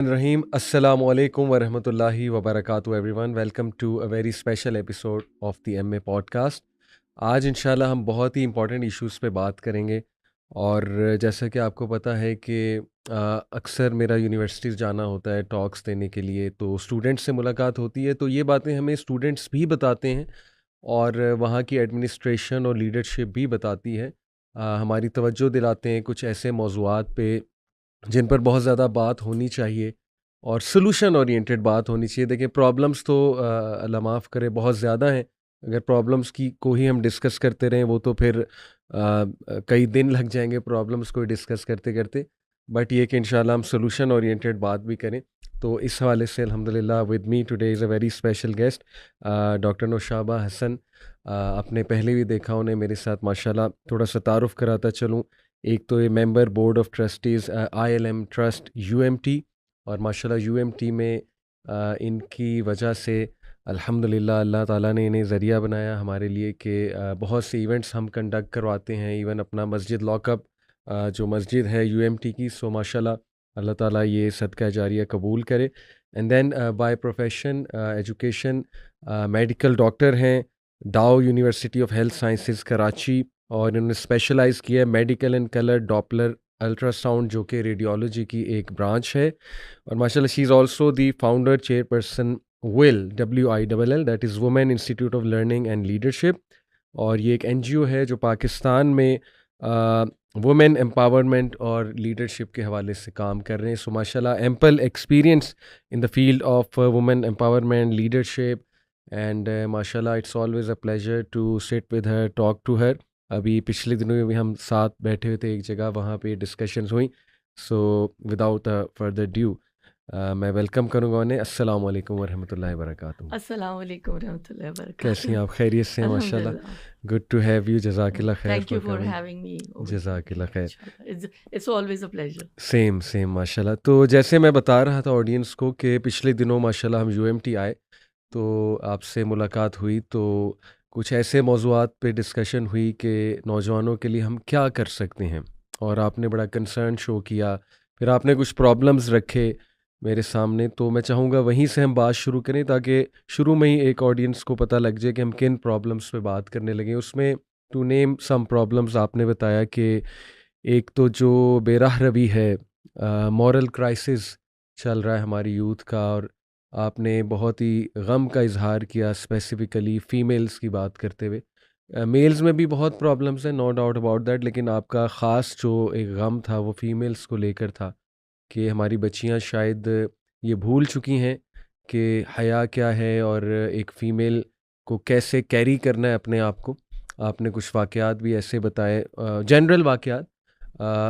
Rahim, Assalamu alaikum wa rahmatullahi wa barakatuh everyone. Welcome to a very special episode of the MA podcast. آج انشاءاللہ ہم بہت ہی important issues پہ بات کریں گے، اور جیسا کہ آپ کو پتہ ہے کہ اکثر میرا یونیورسٹیز جانا ہوتا ہے ٹاکس دینے کے لیے، تو اسٹوڈنٹس سے ملاقات ہوتی ہے، تو یہ باتیں ہمیں اسٹوڈنٹس بھی بتاتے ہیں اور وہاں کی ایڈمنسٹریشن اور لیڈرشپ بھی بتاتی ہے، ہماری توجہ دلاتے ہیں کچھ ایسے موضوعات پہ جن پر بہت زیادہ بات ہونی چاہیے اور سلوشن اورینٹیڈ بات ہونی چاہیے. دیکھیں پرابلمس تو اللہ معاف کرے بہت زیادہ ہیں. اگر پرابلمس کو ہی ہم ڈسکس کرتے رہیں وہ تو پھر کئی دن لگ جائیں گے پرابلمس کو ڈسکس کرتے کرتے. بٹ یہ کہ انشاءاللہ ہم سلوشن اورینٹیڈ بات بھی کریں. تو اس حوالے سے الحمدللہ with me today is a very special guest doctor Naushaba Hasan. آپ نے پہلے بھی دیکھا انہیں میرے ساتھ. ماشاءاللہ تھوڑا سا تعارف کراتا چلوں، ایک تو یہ member board of trustees ILM trust UMT، اور ماشاءاللہ UMT میں ان کی وجہ سے الحمدللہ اللہ تعالیٰ نے انہیں ذریعہ بنایا ہمارے لیے کہ بہت سے ایونٹس ہم کنڈکٹ کرواتے ہیں، ایون اپنا مسجد لاک اپ جو مسجد ہے UMT کی. سو ماشاءاللہ اللہ تعالیٰ یہ صدقہ جاریہ قبول کرے. And then by profession education medical doctor ہیں، Dow university of health sciences Karachi, اور انہوں نے اسپیشلائز کیا ہے medical and colour Doppler ultrasound جو کہ ریڈیولوجی کی ایک برانچ ہے. اور ماشاء اللہ she is also the founder chairperson WILL that is women institute of learning and leadership. اور یہ ایک NGO ہے جو پاکستان میں وومین امپاورمنٹ اور لیڈرشپ کے حوالے سے کام کر رہے ہیں. سو ماشاء اللہ ample experience in the field of women empowerment leadership, and ماشاء اللہ it's always a pleasure to sit with her, talk to her. ابھی پچھلے دنوں میں بھی ہم ساتھ بیٹھے ہوئے تھے ایک جگہ، وہاں پہ ڈسکشنز ہوئیں. سو وداؤٹ فردر ڈیو میں ویلکم کروں گا انہیں. السلام علیکم ورحمۃ اللہ وبرکاتہ. السلام علیکم ورحمۃ اللہ وبرکاتہ. کیسی ہیں آپ؟ خیریت سے ہیں؟ ماشاء اللہ. Good to have you. جزاک اللہ خیر. Thank you for having me. جزاک اللہ خیر. It's always a pleasure. Same ماشاء اللہ. تو جیسے میں بتا رہا تھا آڈینس کو کہ پچھلے دنوں ماشاء اللہ ہم UMT آئے تو آپ سے ملاقات ہوئی، تو کچھ ایسے موضوعات پہ ڈسکشن ہوئی کہ نوجوانوں کے لیے ہم کیا کر سکتے ہیں، اور آپ نے بڑا کنسرن شو کیا. پھر آپ نے کچھ پرابلمز رکھے میرے سامنے، تو میں چاہوں گا وہیں سے ہم بات شروع کریں تاکہ شروع میں ہی ایک آڈینس کو پتہ لگ جائے کہ ہم کن پرابلمز پہ بات کرنے لگیں. اس میں ٹو نیم سم پرابلمز آپ نے بتایا کہ ایک تو جو بے راہ روی ہے، مورل کرائسس چل رہا ہے ہماری یوتھ کا، اور آپ نے بہت ہی غم کا اظہار کیا اسپیسیفکلی فیمیلز کی بات کرتے ہوئے. میلز میں بھی بہت پرابلمس ہیں، نو ڈاؤٹ اباؤٹ دیٹ، لیکن آپ کا خاص جو ایک غم تھا وہ فیمیلز کو لے کر تھا کہ ہماری بچیاں شاید یہ بھول چکی ہیں کہ حیا کیا ہے اور ایک فیمیل کو کیسے کیری کرنا ہے اپنے آپ کو. آپ نے کچھ واقعات بھی ایسے بتائے، جنرل واقعات،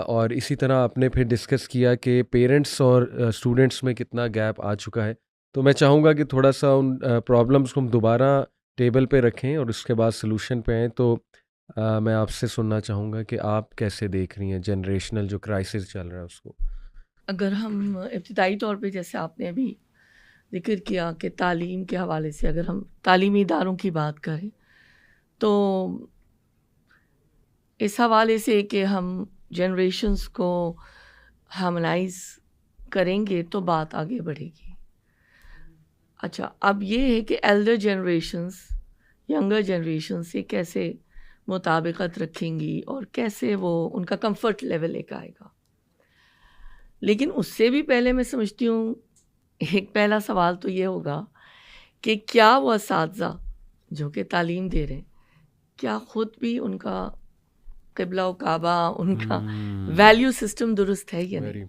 اور اسی طرح آپ نے پھر ڈسکس کیا کہ پیرنٹس اور اسٹوڈنٹس میں کتنا گیپ آ چکا ہے. تو میں چاہوں گا کہ تھوڑا سا ان پرابلمس کو ہم دوبارہ ٹیبل پہ رکھیں اور اس کے بعد سلوشن پہ آئیں. تو میں آپ سے سننا چاہوں گا کہ آپ کیسے دیکھ رہی ہیں جنریشنل جو کرائسس چل رہا ہے اس کو. اگر ہم ابتدائی طور پہ جیسے آپ نے ابھی ذکر کیا کہ تعلیم کے حوالے سے اگر ہم تعلیمی اداروں کی بات کریں تو اس حوالے سے کہ ہم جنریشنز کو ہارمونائز کریں گے تو بات آگے بڑھے گی. اچھا، اب یہ ہے کہ ایلڈر جنریشنز ینگر جنریشن سے کیسے مطابقت رکھیں گی اور کیسے وہ ان کا کمفرٹ لیول ایک آئے گا. لیکن اس سے بھی پہلے میں سمجھتی ہوں ایک پہلا سوال تو یہ ہوگا کہ کیا وہ اساتذہ جو کہ تعلیم دے رہے ہیں کیا خود بھی ان کا قبلہ و کعبہ، ان کا ویلیو سسٹم درست ہے یا نہیں.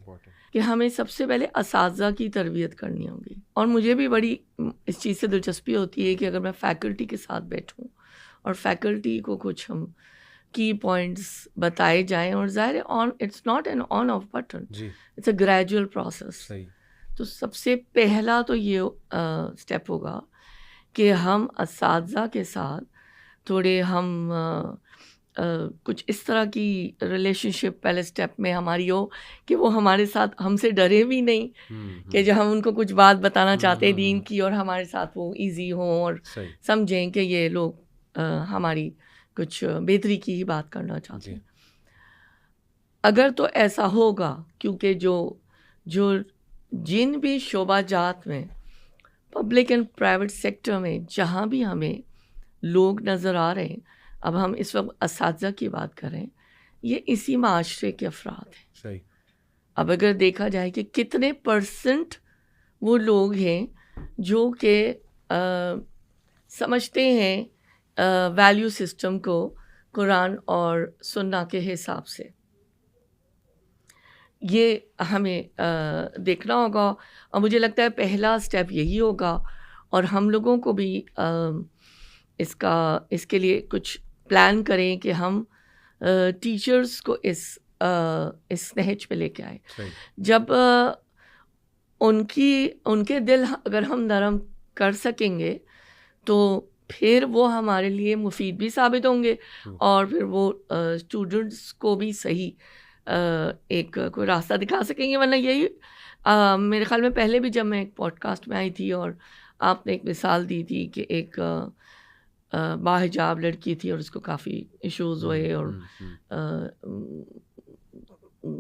کہ ہمیں سب سے پہلے اساتذہ کی تربیت کرنی ہوگی. اور مجھے بھی بڑی اس چیز سے دلچسپی ہوتی ہے کہ اگر میں فیکلٹی کے ساتھ بیٹھوں اور فیکلٹی کو کچھ ہم کی پوائنٹس بتائے جائیں، اور ظاہر ہے it's not an on off button, it's a gradual process. تو سب سے پہلا تو یہ اسٹیپ ہوگا کہ ہم اساتذہ کے ساتھ تھوڑے ہم کچھ اس طرح کی ریلیشن شپ پہلے اسٹیپ میں ہماری ہو کہ وہ ہمارے ساتھ ہم سے ڈرے بھی نہیں، کہ جو ہم ان کو کچھ بات بتانا چاہتے ہیں دین کی اور ہمارے ساتھ وہ ایزی ہوں اور سمجھیں کہ یہ لوگ ہماری کچھ بہتری کی ہی بات کرنا چاہتے ہیں. اگر تو ایسا ہوگا، کیونکہ جو جن بھی شعبہ جات میں پبلک اینڈ پرائیویٹ سیکٹر میں جہاں بھی ہمیں لوگ نظر آ رہے ہیں، اب ہم اس وقت اساتذہ کی بات کر رہے ہیں، یہ اسی معاشرے کے افراد ہیں. صحیح. اب اگر دیکھا جائے کہ کتنے پرسنٹ وہ لوگ ہیں جو کہ سمجھتے ہیں ویلیو سسٹم کو قرآن اور سنہ کے حساب سے، یہ ہمیں دیکھنا ہوگا. اور مجھے لگتا ہے پہلا سٹیپ یہی ہوگا، اور ہم لوگوں کو بھی اس کے لیے کچھ پلان کریں کہ ہم ٹیچرز کو اس نہج پہ لے کے آئیں. جب ان کے دل اگر ہم نرم کر سکیں گے تو پھر وہ ہمارے لیے مفید بھی ثابت ہوں گے، اور پھر وہ اسٹوڈنٹس کو بھی صحیح ایک کوئی راستہ دکھا سکیں گے. ورنہ یہی میرے خیال میں پہلے بھی جب میں ایک پوڈ کاسٹ میں آئی تھی اور آپ نے ایک مثال دی تھی کہ ایک باحجاب لڑکی تھی اور اس کو کافی ایشوز ہوئے اور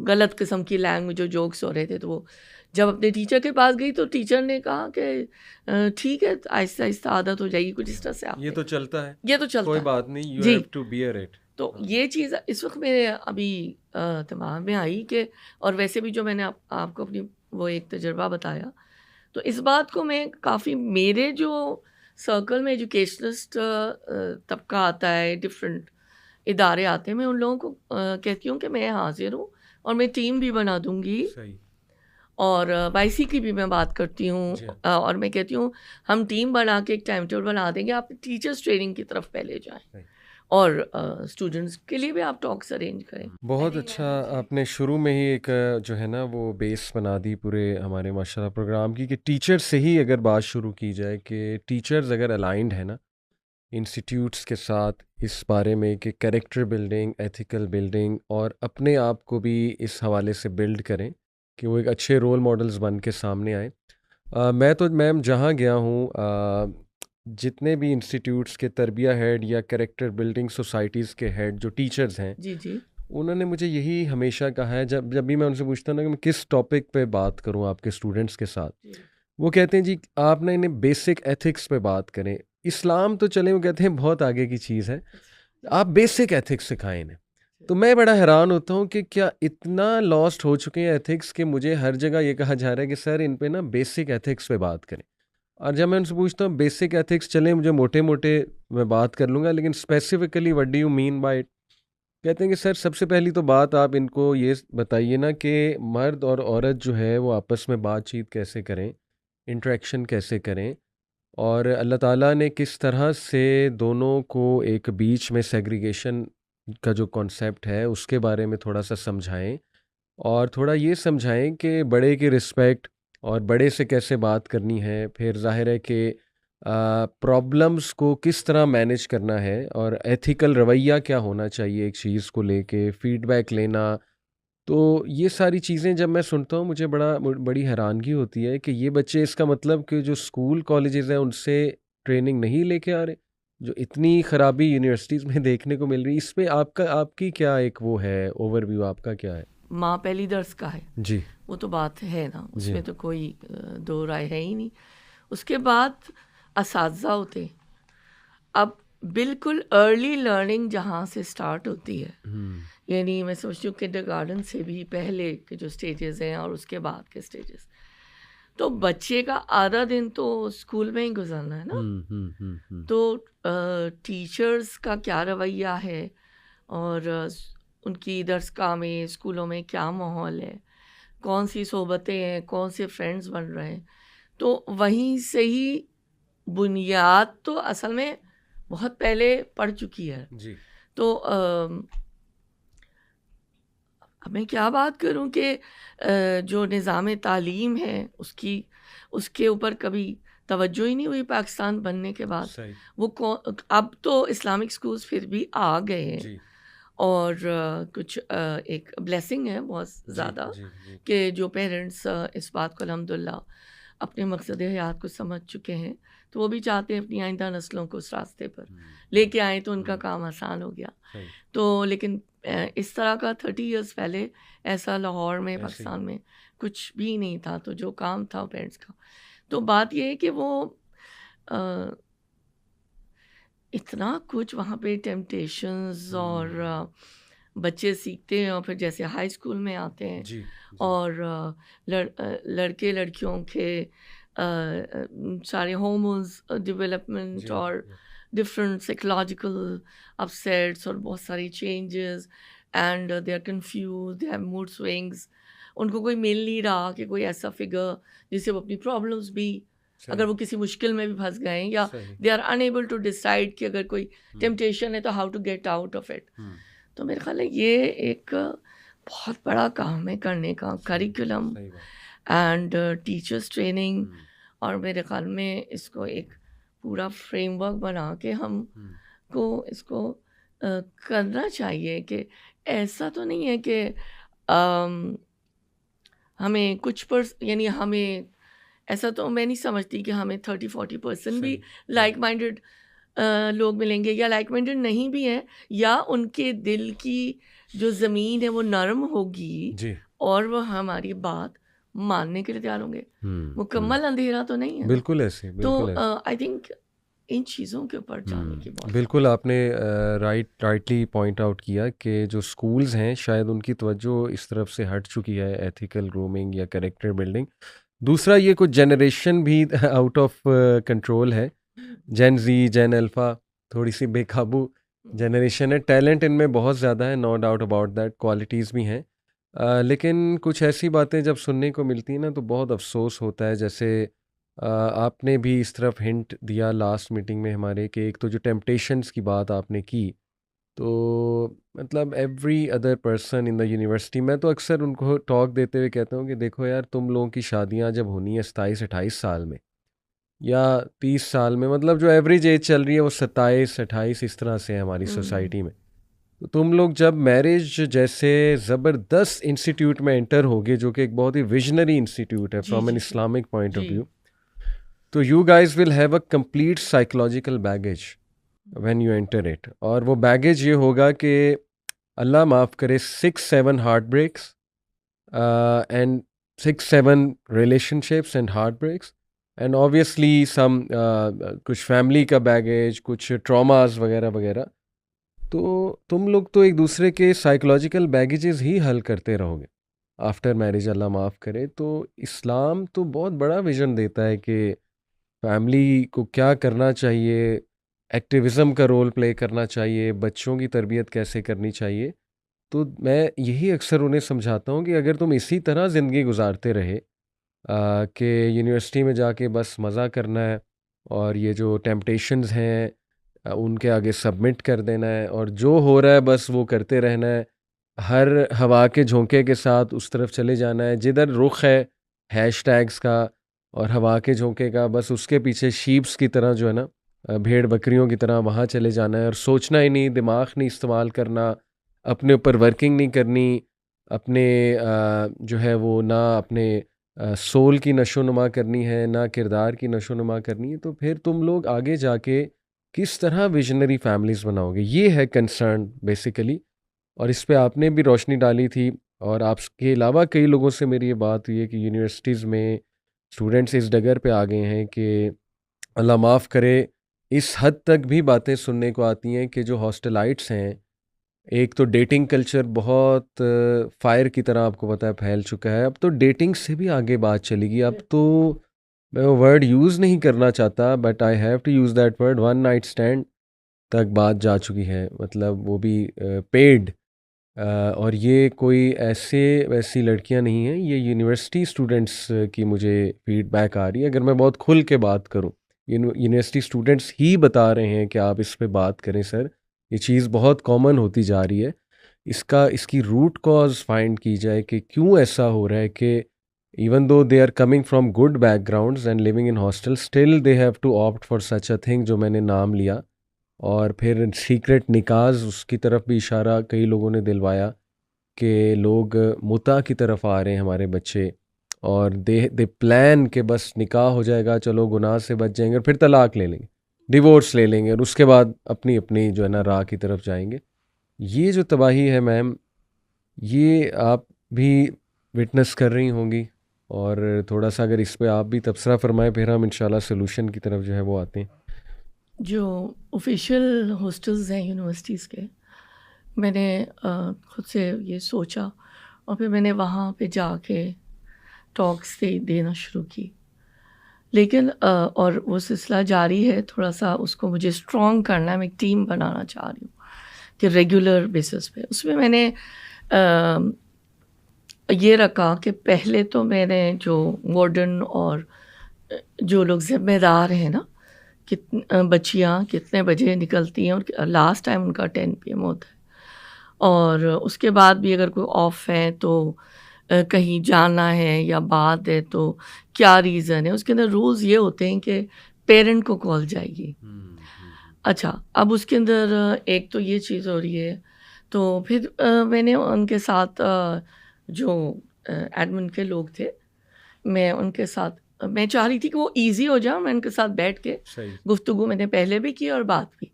غلط قسم کی لینگویج جو جوکس ہو رہے تھے، تو وہ جب اپنے ٹیچر کے پاس گئی تو ٹیچر نے کہا کہ ٹھیک ہے، آہستہ آہستہ عادت ہو جائے گی، کچھ اس طرح سے. یہ تو چلتا ہے، یہ تو چلتا کوئی ہے، بات نہیں، you have to bear it. تو یہ چیز اس وقت میرے ابھی دماغ میں آئی کہ، اور ویسے بھی جو میں نے آپ کو اپنی وہ ایک تجربہ بتایا، تو اس بات کو میں کافی میرے جو سرکل میں ایجوکیشنسٹ طبقہ آتا ہے، ڈفرینٹ ادارے آتے ہیں، میں ان لوگوں کو کہتی ہوں کہ میں حاضر ہوں اور میں ٹیم بھی بنا دوں گی. اور YC کی بھی میں بات کرتی ہوں، اور میں کہتی ہوں ہم ٹیم بنا کے ایک ٹائم ٹیبل بنا دیں گے، آپ ٹیچرس ٹریننگ کی طرف پہلے جائیں اور اسٹوڈنٹس کے لیے بھی آپ ٹاکس ارینج کریں. بہت اچھا، آپ نے شروع میں ہی ایک جو ہے نا وہ بیس بنا دی پورے ہمارے ماشاء اللہ پروگرام کی، کہ ٹیچر سے ہی اگر بات شروع کی جائے کہ ٹیچرز اگر الائنڈ ہے نا انسٹیٹیوٹس کے ساتھ اس بارے میں کہ کریکٹر بلڈنگ، ایتھیکل بلڈنگ، اور اپنے آپ کو بھی اس حوالے سے بلڈ کریں کہ وہ ایک اچھے رول ماڈلز بن کے سامنے آئیں. میں تو میم جہاں گیا ہوں، جتنے بھی انسٹیٹیوٹس کے تربیہ ہیڈ یا کریکٹر بلڈنگ سوسائٹیز کے ہیڈ جو ٹیچرز ہیں، جی انہوں نے مجھے یہی ہمیشہ کہا ہے، جب بھی میں ان سے پوچھتا ہوں نا کہ میں کس ٹاپک پہ بات کروں آپ کے اسٹوڈنٹس کے ساتھ، وہ کہتے ہیں جی آپ نے انہیں بیسک ایتھکس پہ بات کریں. اسلام تو چلیں، وہ کہتے ہیں بہت آگے کی چیز ہے، آپ بیسک ایتھکس سکھائیں انہیں. تو میں بڑا حیران ہوتا ہوں کہ کیا اتنا لاسٹ ہو چکے ہیں ایتھکس کہ مجھے ہر جگہ یہ کہا جا رہا ہے کہ سر ان پہ نا بیسک ایتھکس پہ بات کریں. اور جب میں ان سے پوچھتا ہوں بیسک ایتھکس چلیں، مجھے موٹے میں بات کر لوں گا، لیکن specifically what do you mean by it? کہتے ہیں کہ سر سب سے پہلی تو بات آپ ان کو یہ بتائیے نا کہ مرد اور عورت جو ہے وہ آپس میں بات چیت کیسے کریں، انٹریکشن کیسے کریں، اور اللہ تعالیٰ نے کس طرح سے دونوں کو ایک بیچ میں سیگریگیشن کا جو کانسیپٹ ہے اس کے بارے میں تھوڑا سا سمجھائیں، اور تھوڑا یہ سمجھائیں کہ بڑے کی رسپیکٹ اور بڑے سے کیسے بات کرنی ہے. پھر ظاہر ہے کہ پرابلمس کو کس طرح مینیج کرنا ہے، اور ایتھیکل رویہ کیا ہونا چاہیے ایک چیز کو لے کے، فیڈ بیک لینا. تو یہ ساری چیزیں جب میں سنتا ہوں مجھے بڑی حیرانگی ہوتی ہے کہ یہ بچے، اس کا مطلب کہ جو اسکول کالجز ہیں ان سے ٹریننگ نہیں لے کے آ رہے، جو اتنی خرابی یونیورسٹیز میں دیکھنے کو مل رہی. اس پہ آپ کی کیا ایک وہ ہے اوور ویو، آپ کا کیا ہے؟ ماں پہلی درس کا ہے جی، وہ تو بات ہے نا، اس میں تو کوئی دو رائے ہے ہی نہیں. اس کے بعد اساتذہ ہوتے، اب بالکل ارلی لرننگ جہاں سے سٹارٹ ہوتی ہے، یعنی میں سمجھتی ہوں کنڈر گارڈن سے بھی پہلے کے جو سٹیجز ہیں اور اس کے بعد کے سٹیجز، تو بچے کا آدھا دن تو اسکول میں ہی گزرنا ہے نا. تو ٹیچرز کا کیا رویہ ہے، اور ان کی درسگاہ میں، اسکولوں میں کیا ماحول ہے، کون سی صحبتیں ہیں، کون سے فرینڈز بن رہے ہیں، تو وہیں سے ہی بنیاد تو اصل میں بہت پہلے پڑ چکی ہے. تو اب میں کیا بات کروں کہ جو نظام تعلیم ہے اس کے اوپر کبھی توجہ ہی نہیں ہوئی پاکستان بننے کے بعد. وہ اب تو اسلامک اسکولس پھر بھی آ گئے ہیں، اور کچھ ایک بلیسنگ ہے بہت زیادہ کہ جو پیرنٹس اس بات کو الحمدللہ اپنے مقصد حیات کو سمجھ چکے ہیں، تو وہ بھی چاہتے ہیں اپنی آئندہ نسلوں کو اس راستے پر لے کے آئیں، تو ان کا کام آسان ہو گیا. تو لیکن اس طرح کا 30 ایئرس پہلے ایسا لاہور میں، پاکستان میں کچھ بھی نہیں تھا، تو جو کام تھا پیرنٹس کا. تو بات یہ ہے کہ وہ اتنا کچھ وہاں پہ ٹیمپٹیشنز اور بچے سیکھتے ہیں، اور پھر جیسے ہائی اسکول میں آتے ہیں اور لڑکے لڑکیوں کے سارے ہارمونز ڈیولپمنٹ اور ڈفرینٹ سائیکولوجیکل اپسیٹس اور بہت ساری changes, and they are confused, they have mood swings. ان کو کوئی مل نہیں رہا کہ کوئی ایسا فگر جس سے وہ اپنی پرابلمس بھی، اگر وہ کسی مشکل میں بھی پھنس گئے ہیں، یا they are unable to decide کہ اگر کوئی ٹیمپٹیشن ہے تو how to get out of it. تو میرے خیال ہے یہ ایک بہت بڑا کام ہے کرنے کا، کریکولم اینڈ ٹیچرس ٹریننگ. اور میرے خیال میں اس کو ایک پورا فریم ورک بنا کے ہم کو اس کو کرنا چاہیے کہ ایسا تو نہیں ہے کہ ہمیں کچھ یعنی ہمیں ایسا تو میں نہیں سمجھتی کہ ہمیں 30-40% بھی لائک مائنڈیڈ لوگ ملیں گے، یا لائک مائنڈیڈ نہیں بھی ہیں، یا ان کے دل کی جو زمین ہے وہ نرم ہوگی اور وہ ہماری بات ماننے کے لیے تیار ہوں گے. مکمل اندھیرا تو نہیں ہے. بالکل ایسے. تو آئی تھنک ان چیزوں کے اوپر جانے کی بات. بالکل آپ نے رائٹلی پوائنٹ آؤٹ کیا کہ جو اسکولز ہیں شاید ان کی توجہ اس طرف سے ہٹ چکی ہے، ایتھیکل گرومنگ یا کریکٹر بلڈنگ. دوسرا یہ کچھ جنریشن بھی آؤٹ آف کنٹرول ہے، جین زی، جین الفا، تھوڑی سی بے قابو جنریشن ہے. ٹیلنٹ ان میں بہت زیادہ ہے، no doubt about that, qualities بھی ہیں، لیکن کچھ ایسی باتیں جب سننے کو ملتی ہیں نا تو بہت افسوس ہوتا ہے. جیسے آپ نے بھی اس طرف ہنٹ دیا لاسٹ میٹنگ میں ہمارے کہ ایک تو جو ٹیمپٹیشنس کی بات آپ نے کی، تو مطلب every other person in the university, میں تو اکثر ان کو ٹاک دیتے ہوئے کہتا ہوں کہ دیکھو یار، تم لوگوں کی شادیاں جب ہونی ہیں 27-28 سال میں یا 30 سال میں، مطلب جو ایوریج ایج چل رہی ہے وہ 27-28 اس طرح سے ہے ہماری سوسائٹی میں. تو تم لوگ جب میرج جیسے زبردست انسٹیٹیوٹ میں انٹر ہوگے، جو کہ ایک بہت ہی ویژنری انسٹیٹیوٹ ہے from an Islamic point of view, تو you guys will have a complete psychological baggage when you enter it. اور وہ بیگیج یہ ہوگا کہ اللہ معاف کرے 6-7 heartbreaks and 6-7 relationships and heartbreaks, and obviously some کچھ فیملی کا بیگیج، کچھ ٹراماز وغیرہ وغیرہ. تو تم لوگ تو ایک دوسرے کے سائیکولوجیکل بیگیجز ہی حل کرتے رہو گے آفٹر میرج، اللہ معاف کرے. تو اسلام تو بہت بڑا ویژن دیتا ہے کہ فیملی کو کیا کرنا چاہیے، ایکٹیویزم کا رول پلے کرنا چاہیے، بچوں کی تربیت کیسے کرنی چاہیے. تو میں یہی اکثر انہیں سمجھاتا ہوں کہ اگر تم اسی طرح زندگی گزارتے رہے کہ یونیورسٹی میں جا کے بس مزہ کرنا ہے اور یہ جو ٹیمپٹیشنز ہیں ان کے آگے سبمٹ کر دینا ہے اور جو ہو رہا ہے بس وہ کرتے رہنا ہے، ہر ہوا کے جھونکے کے ساتھ اس طرف چلے جانا ہے، جدھر رخ ہے ہیش ٹیگس کا اور ہوا کے جھونکے کا، بس اس کے پیچھے شیپس کی طرح جو ہے نا، بھیڑ بکریوں کی طرح وہاں چلے جانا ہے، اور سوچنا ہی نہیں، دماغ نہیں استعمال کرنا، اپنے اوپر ورکنگ نہیں کرنی، اپنے جو ہے وہ نہ اپنے سول کی نشو و نما کرنی ہے، نہ کردار کی نشو و نما کرنی ہے. تو پھر تم لوگ آگے جا کے کس طرح ویژنری فیملیز بناؤ گے؟ یہ ہے کنسرن بیسیکلی. اور اس پہ آپ نے بھی روشنی ڈالی تھی، اور آپ کے علاوہ کئی لوگوں سے میری یہ بات ہوئی ہے کہ یونیورسٹیز میں اسٹوڈنٹس اس ڈگر پہ آ گئے ہیں کہ اللہ معاف کرے اس حد تک بھی باتیں سننے کو آتی ہیں کہ جو ہاسٹلائٹس ہیں، ایک تو ڈیٹنگ کلچر بہت فائر کی طرح آپ کو پتہ ہے پھیل چکا ہے. اب تو ڈیٹنگ سے بھی آگے بات چلے گی. اب تو میں وہ ورڈ یوز نہیں کرنا چاہتا، but I have to use that word, one night stand تک بات جا چکی ہے، مطلب وہ بھی پیڈ. اور یہ کوئی ویسی لڑکیاں نہیں ہیں، یہ یونیورسٹی اسٹوڈنٹس کی مجھے فیڈ بیک آ رہی ہے. اگر میں بہت کھل کے بات کروں، یونیورسٹی اسٹوڈنٹس ہی بتا رہے ہیں کہ آپ اس پہ بات کریں سر، یہ چیز بہت کامن ہوتی جا رہی ہے. اس کی روٹ کاز فائنڈ کی جائے کہ کیوں ایسا ہو رہا ہے کہ even though they are coming from good backgrounds and living in hostel, still they have to opt for such a thing جو میں نے نام لیا. اور پھر سیکرٹ نکاز، اس کی طرف بھی اشارہ کئی لوگوں نے دلوایا کہ لوگ متع کی طرف آ رہے ہیں ہمارے بچے، اور دے پلان کہ بس نکاح ہو جائے گا، چلو گناہ سے بچ جائیں گے، اور پھر طلاق لے لیں گے، ڈیورس لے لیں گے، اور اس کے بعد اپنی اپنی جو ہے نا راہ کی طرف جائیں گے. یہ جو تباہی ہے میم، یہ آپ بھی وٹنس کر رہی ہوں گی، اور تھوڑا سا اگر اس پہ آپ بھی تبصرہ فرمائیں، پھر ہم انشاءاللہ سلوشن کی طرف جو ہے وہ آتے ہیں. جو آفیشیل ہاسٹلز ہیں یونیورسٹیز کے، میں نے خود سے یہ سوچا اور پھر میں نے وہاں پہ جا کے ٹاکس دینا شروع کی. لیکن اور وہ سلسلہ جاری ہے، تھوڑا سا اس کو مجھے اسٹرانگ کرنا ہے. میں ایک ٹیم بنانا چاہ رہی ہوں کہ ریگولر بیسس پہ. اس میں میں نے یہ رکھا کہ پہلے تو میں نے جو وارڈن اور جو لوگ ذمہ دار ہیں نا، بچیاں کتنے بجے نکلتی ہیں اور لاسٹ ٹائم ان کا 10 PM ہوتا ہے، اور اس کے بعد بھی اگر کوئی آف ہے تو کہیں جانا ہے یا بات ہے تو کیا ریزن ہے. اس کے اندر رولز یہ ہوتے ہیں کہ پیرنٹ کو کال جائے گی. اچھا، اب اس کے اندر ایک تو یہ چیز ہو رہی ہے. تو پھر میں نے ان کے ساتھ جو ایڈمن کے لوگ تھے، میں ان کے ساتھ میں چاہ رہی تھی کہ وہ ایزی ہو جائے. میں ان کے ساتھ بیٹھ کے گفتگو میں نے پہلے بھی کی اور بات بھی.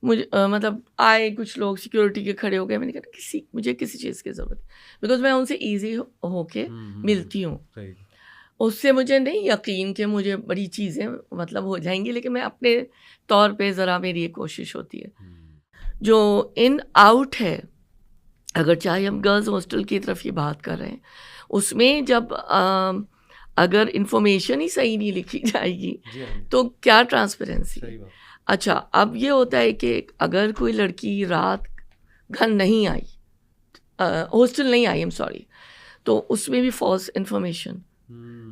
مجھے مطلب آئے کچھ لوگ سیکورٹی کے کھڑے ہو گئے. میں نے کہا مجھے کسی چیز کی ضرورت ہے، بیکاز میں ان سے ایزی ہو کے ملتی ہوں. اس سے مجھے نہیں یقین کہ مجھے بڑی چیزیں مطلب ہو جائیں گی، لیکن میں اپنے طور پہ ذرا میری یہ کوشش ہوتی ہے. جو ان آؤٹ ہے، اگر چاہے ہم گرلز ہاسٹل کی طرف یہ بات کر رہے ہیں، اس میں جب اگر انفارمیشن ہی صحیح نہیں لکھی جائے گی تو کیا ٹرانسپیرنسی. اچھا، اب یہ ہوتا ہے کہ اگر کوئی لڑکی رات گھر نہیں آئی، ہاسٹل نہیں آئی، تو اس میں بھی فالس انفارمیشن،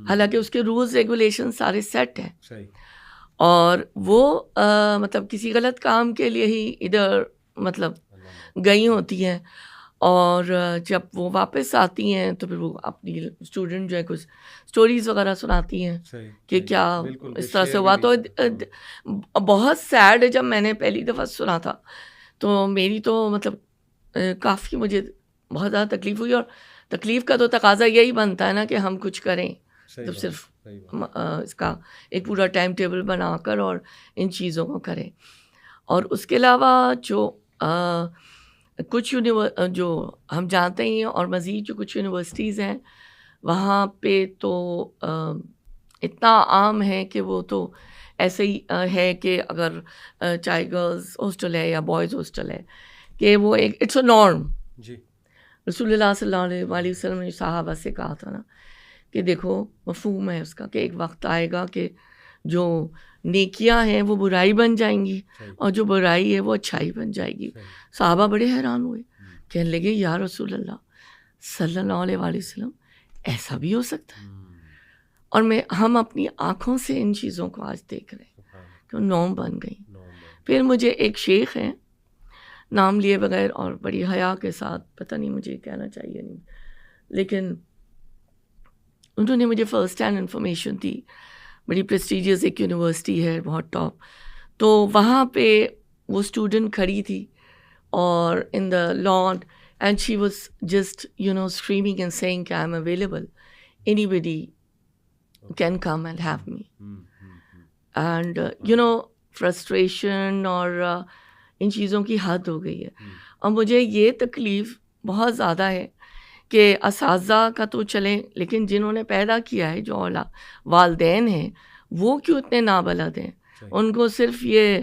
حالانکہ اس کے رولز ریگولیشن سارے سیٹ ہیں، اور وہ مطلب کسی غلط کام کے لیے ہی ادھر مطلب گئی ہوتی ہیں، اور جب وہ واپس آتی ہیں تو پھر وہ اپنی اسٹوڈنٹ جو ہے کچھ اسٹوریز وغیرہ سناتی ہیں کہ کیا اس طرح سے ہوا. تو بہت سیڈ ہے. جب میں نے پہلی دفعہ سنا تھا تو میری تو مطلب کافی مجھے بہت زیادہ تکلیف ہوئی، اور تکلیف کا تو تقاضا یہی بنتا ہے نا کہ ہم کچھ کریں، تو صرف اس کا ایک پورا ٹائم ٹیبل بنا کر اور ان چیزوں کو کریں. اور اس کے علاوہ جو کچھ جو ہم جانتے ہیں، اور مزید جو کچھ یونیورسٹیز ہیں وہاں پہ تو اتنا عام ہے کہ وہ تو ایسے ہی ہے کہ اگر چاہے گرلز ہاسٹل ہے یا بوائز ہاسٹل ہے، کہ وہ ایک اٹس اے نارم. جی، رسول اللہ صلی اللہ علیہ وسلم نے صحابہ سے کہا تھا نا کہ دیکھو مفہوم ہے اس کا کہ ایک وقت آئے گا کہ جو نیکیاں ہیں وہ برائی بن جائیں گی، اور جو برائی ہے وہ اچھائی بن جائے گی. صحابہ بڑے حیران ہوئے، کہنے لگے یا رسول اللہ صلی اللہ علیہ وسلم، ایسا بھی ہو سکتا ہے؟ اور ہم اپنی آنکھوں سے ان چیزوں کو آج دیکھ رہے ہیں کہ وہ نوم بن گئی. پھر مجھے ایک شیخ ہیں، نام لیے بغیر اور بڑی حیا کے ساتھ، پتہ نہیں مجھے کہنا چاہیے نہیں، لیکن انہوں نے مجھے فرسٹ ہینڈ انفارمیشن دی. بڑی پریسٹیجیس ایک یونیورسٹی ہے، بہت ٹاپ. تو وہاں پہ وہ اسٹوڈنٹ کھڑی تھی اور in the lawn, and she was just screaming and saying کہ I am available, anybody can come and have me. And frustration اور ان چیزوں کی حد ہو گئی ہے. اور مجھے یہ تکلیف بہت زیادہ ہے کہ اساتذہ کا تو چلیں، لیکن جنہوں نے پیدا کیا ہے، جو والدین ہیں، وہ کیوں اتنے نابلد ہیں. ان کو صرف یہ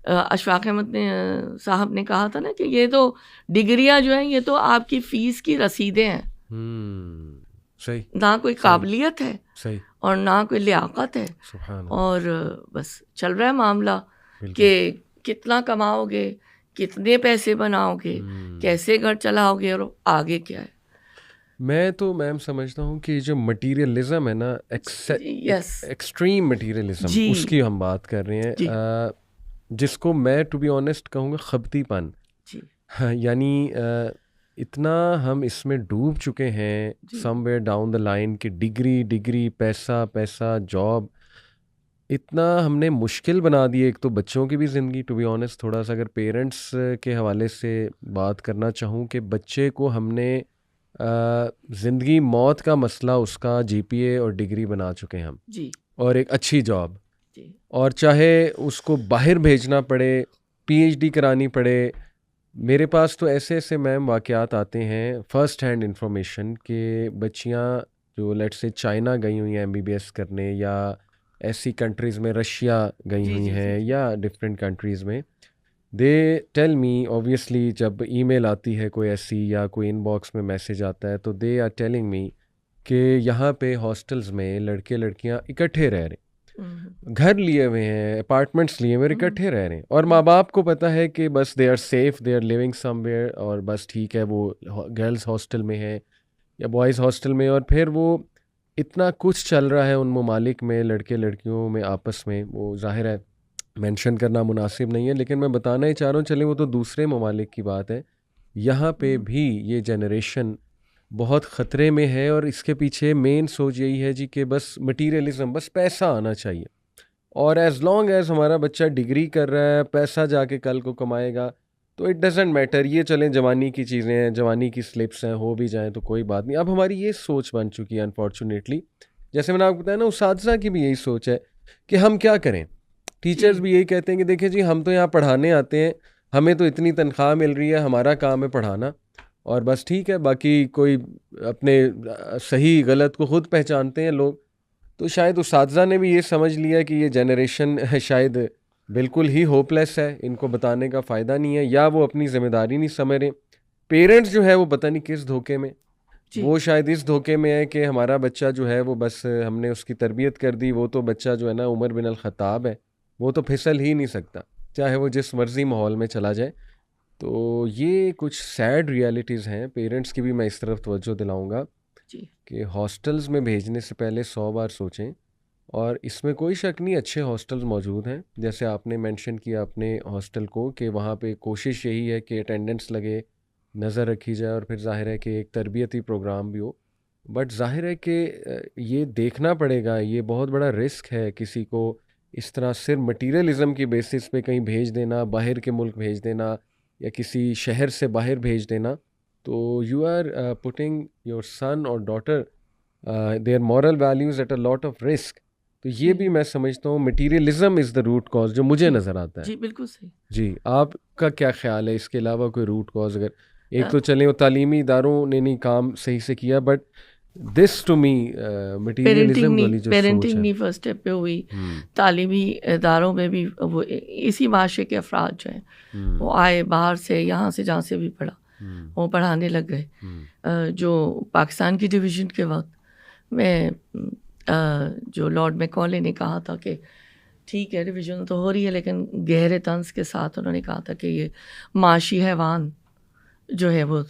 اشفاق احمد صاحب نے کہا تھا نا کہ یہ تو ڈگریاں جو ہیں یہ تو آپ کی فیس کی رسیدیں ہیں، نہ کوئی قابلیت ہے اور نہ کوئی لیاقت ہے. اور بس چل رہا ہے معاملہ کہ کتنا کماؤ گے، کتنے پیسے بناؤ گے، کیسے گھر چلاؤ گے، اور آگے کیا ہے. میں تو میم سمجھتا ہوں کہ جو مٹیریلزم ہے نا، ایکسٹریم مٹیریلزم، اس کی ہم بات کر رہے ہیں، جس کو میں ٹو بی آنیسٹ کہوں گا خبتی پن. یعنی اتنا ہم اس میں ڈوب چکے ہیں سم ویئر ڈاؤن دا لائن کہ ڈگری پیسہ جاب، اتنا ہم نے مشکل بنا دی. ایک تو بچوں کی بھی زندگی، ٹو بی آنیسٹ تھوڑا سا اگر پیرنٹس کے حوالے سے بات کرنا چاہوں کہ بچے کو ہم نے زندگی موت کا مسئلہ اس کا GPA اور ڈگری بنا چکے ہیں ہم، اور ایک اچھی جاب، اور چاہے اس کو باہر بھیجنا پڑے، PhD کرانی پڑے، میرے پاس تو ایسے ایسے میم واقعات آتے ہیں فرسٹ ہینڈ انفارمیشن کہ بچیاں جو لیٹ سے چائنا گئی ہوئی ہیں MBBS کرنے، یا ایسی کنٹریز میں رشیا گئی جی ہوئی جی جی ہیں، جی یا ڈفرینٹ کنٹریز میں، دے ٹیل می اوبویسلی جب ای میل آتی ہے کوئی ایسی یا کوئی ان باکس میں میسیج آتا ہے تو دے آر ٹیلنگ می کہ یہاں پہ ہاسٹلز میں لڑکے لڑکیاں اکٹھے رہ رہے ہیں، گھر لیے ہوئے ہیں، اپارٹمنٹس لیے ہوئے ہیں، اکٹھے رہ رہے ہیں، اور ماں باپ کو پتہ ہے کہ بس they are safe, they are living somewhere, اور بس ٹھیک ہے وہ گرلز ہاسٹل میں ہے یا بوائز ہاسٹل میں، اور پھر وہ اتنا کچھ چل رہا ہے ان ممالک میں لڑکے لڑکیوں میں آپس میں، وہ ظاہر ہے مینشن کرنا مناسب نہیں ہے، لیکن میں بتانا ہی چاہ رہا ہوں، چلیں وہ تو دوسرے ممالک کی بات ہے، یہاں پہ بھی یہ جنریشن بہت خطرے میں ہے، اور اس کے پیچھے مین سوچ یہی ہے جی کہ بس مٹیریلزم، بس پیسہ آنا چاہیے، اور ایز لانگ ایز ہمارا بچہ ڈگری کر رہا ہے، پیسہ جا کے کل کو کمائے گا تو اٹ ڈزنٹ میٹر، یہ چلیں جوانی کی چیزیں ہیں، جوانی کی سلپس ہیں، ہو بھی جائیں تو کوئی بات نہیں۔ اب ہماری یہ سوچ بن چکی ہے انفارچونیٹلی، جیسے میں نے آپ کو بتایا نا، اساتذہ کی بھی یہی سوچ ہے کہ ہم کیا کریں، ٹیچرز بھی یہی کہتے ہیں کہ دیکھیں جی ہم تو یہاں پڑھانے آتے ہیں، ہمیں تو اتنی تنخواہ مل رہی ہے، ہمارا کام ہے پڑھانا، اور بس ٹھیک ہے، باقی کوئی اپنے صحیح غلط کو خود پہچانتے ہیں لوگ۔ تو شاید اساتذہ نے بھی یہ سمجھ لیا کہ یہ جنریشن شاید بالکل ہی ہوپ لیس ہے، ان کو بتانے کا فائدہ نہیں ہے، یا وہ اپنی ذمہ داری نہیں سمجھ رہے۔ پیرنٹس جو ہے وہ پتہ نہیں کس دھوکے میں، وہ شاید اس دھوکے میں ہے کہ ہمارا بچہ جو ہے وہ بس ہم نے اس کی تربیت کر دی، وہ تو بچہ جو ہے نا عمر بن الخطاب ہے، وہ تو پھسل ہی نہیں سکتا چاہے وہ جس مرضی ماحول میں چلا جائے۔ تو یہ کچھ سیڈ ریالٹیز ہیں، پیرنٹس کی بھی میں اس طرف توجہ دلاؤں گا کہ ہاسٹلز میں بھیجنے سے پہلے 100 بار سوچیں، اور اس میں کوئی شک نہیں اچھے ہاسٹلز موجود ہیں، جیسے آپ نے مینشن کیا اپنے ہاسٹل کو کہ وہاں پہ کوشش یہی ہے کہ اٹینڈنس لگے، نظر رکھی جائے، اور پھر ظاہر ہے کہ ایک تربیتی پروگرام بھی ہو، بٹ ظاہر ہے کہ یہ دیکھنا پڑے گا، یہ بہت بڑا رسک ہے کسی کو اس طرح صرف مٹیریلزم کی بیسس پہ کہیں بھیج دینا، باہر کے ملک بھیج دینا یا کسی شہر سے باہر بھیج دینا، تو you are putting your son اور daughter their moral values at a lot of risk. تو یہ بھی میں سمجھتا ہوں materialism is the root cause جو مجھے نظر آتا ہے۔ جی بالکل صحیح۔ جی آپ کا کیا خیال ہے اس کے علاوہ کوئی روٹ کاز؟ اگر ایک تو چلیں وہ تعلیمی اداروں نے نہیں کام صحیح سے کیا، but this to me materialism والی جو سوچ پیرنٹنگ ہے، نہیں فرسٹ اسٹیپ پہ ہوئی، تعلیمی اداروں میں بھی وہ اسی معاشرے کے افراد جو ہیں وہ آئے باہر سے، یہاں سے جہاں سے بھی پڑھا وہ پڑھانے لگ گئے۔ جو پاکستان کی ڈویژن کے وقت میں جو لارڈ میکالے نے کہا تھا کہ ٹھیک ہے ڈویژن تو ہو رہی ہے، لیکن گہرے طنز کے ساتھ انہوں نے کہا تھا کہ یہ معاشی حیوان جو ہے وہ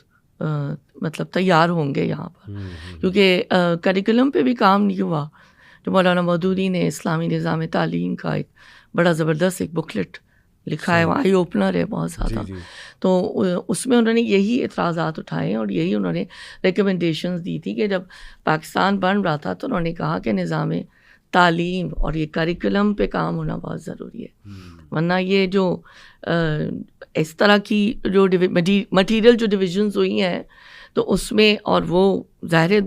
مطلب تیار ہوں گے یہاں پر، کیونکہ کریکولم پہ بھی کام نہیں ہوا۔ جو مولانا مودودی نے اسلامی نظام تعلیم کا ایک بڑا زبردست ایک بکلٹ لکھا ہے، آئی اوپنر ہے بہت زیادہ، تو اس میں انہوں نے یہی اعتراضات اٹھائے اور یہی انہوں نے ریکمنڈیشنز دی تھی کہ جب پاکستان بن رہا تھا تو انہوں نے کہا کہ نظام تعلیم اور یہ کریکولم پہ کام ہونا بہت ضروری ہے، ورنہ یہ جو اس طرح کی جو مٹیریل جو ڈویژنز ہوئی ہیں تو اس میں، اور وہ ظاہر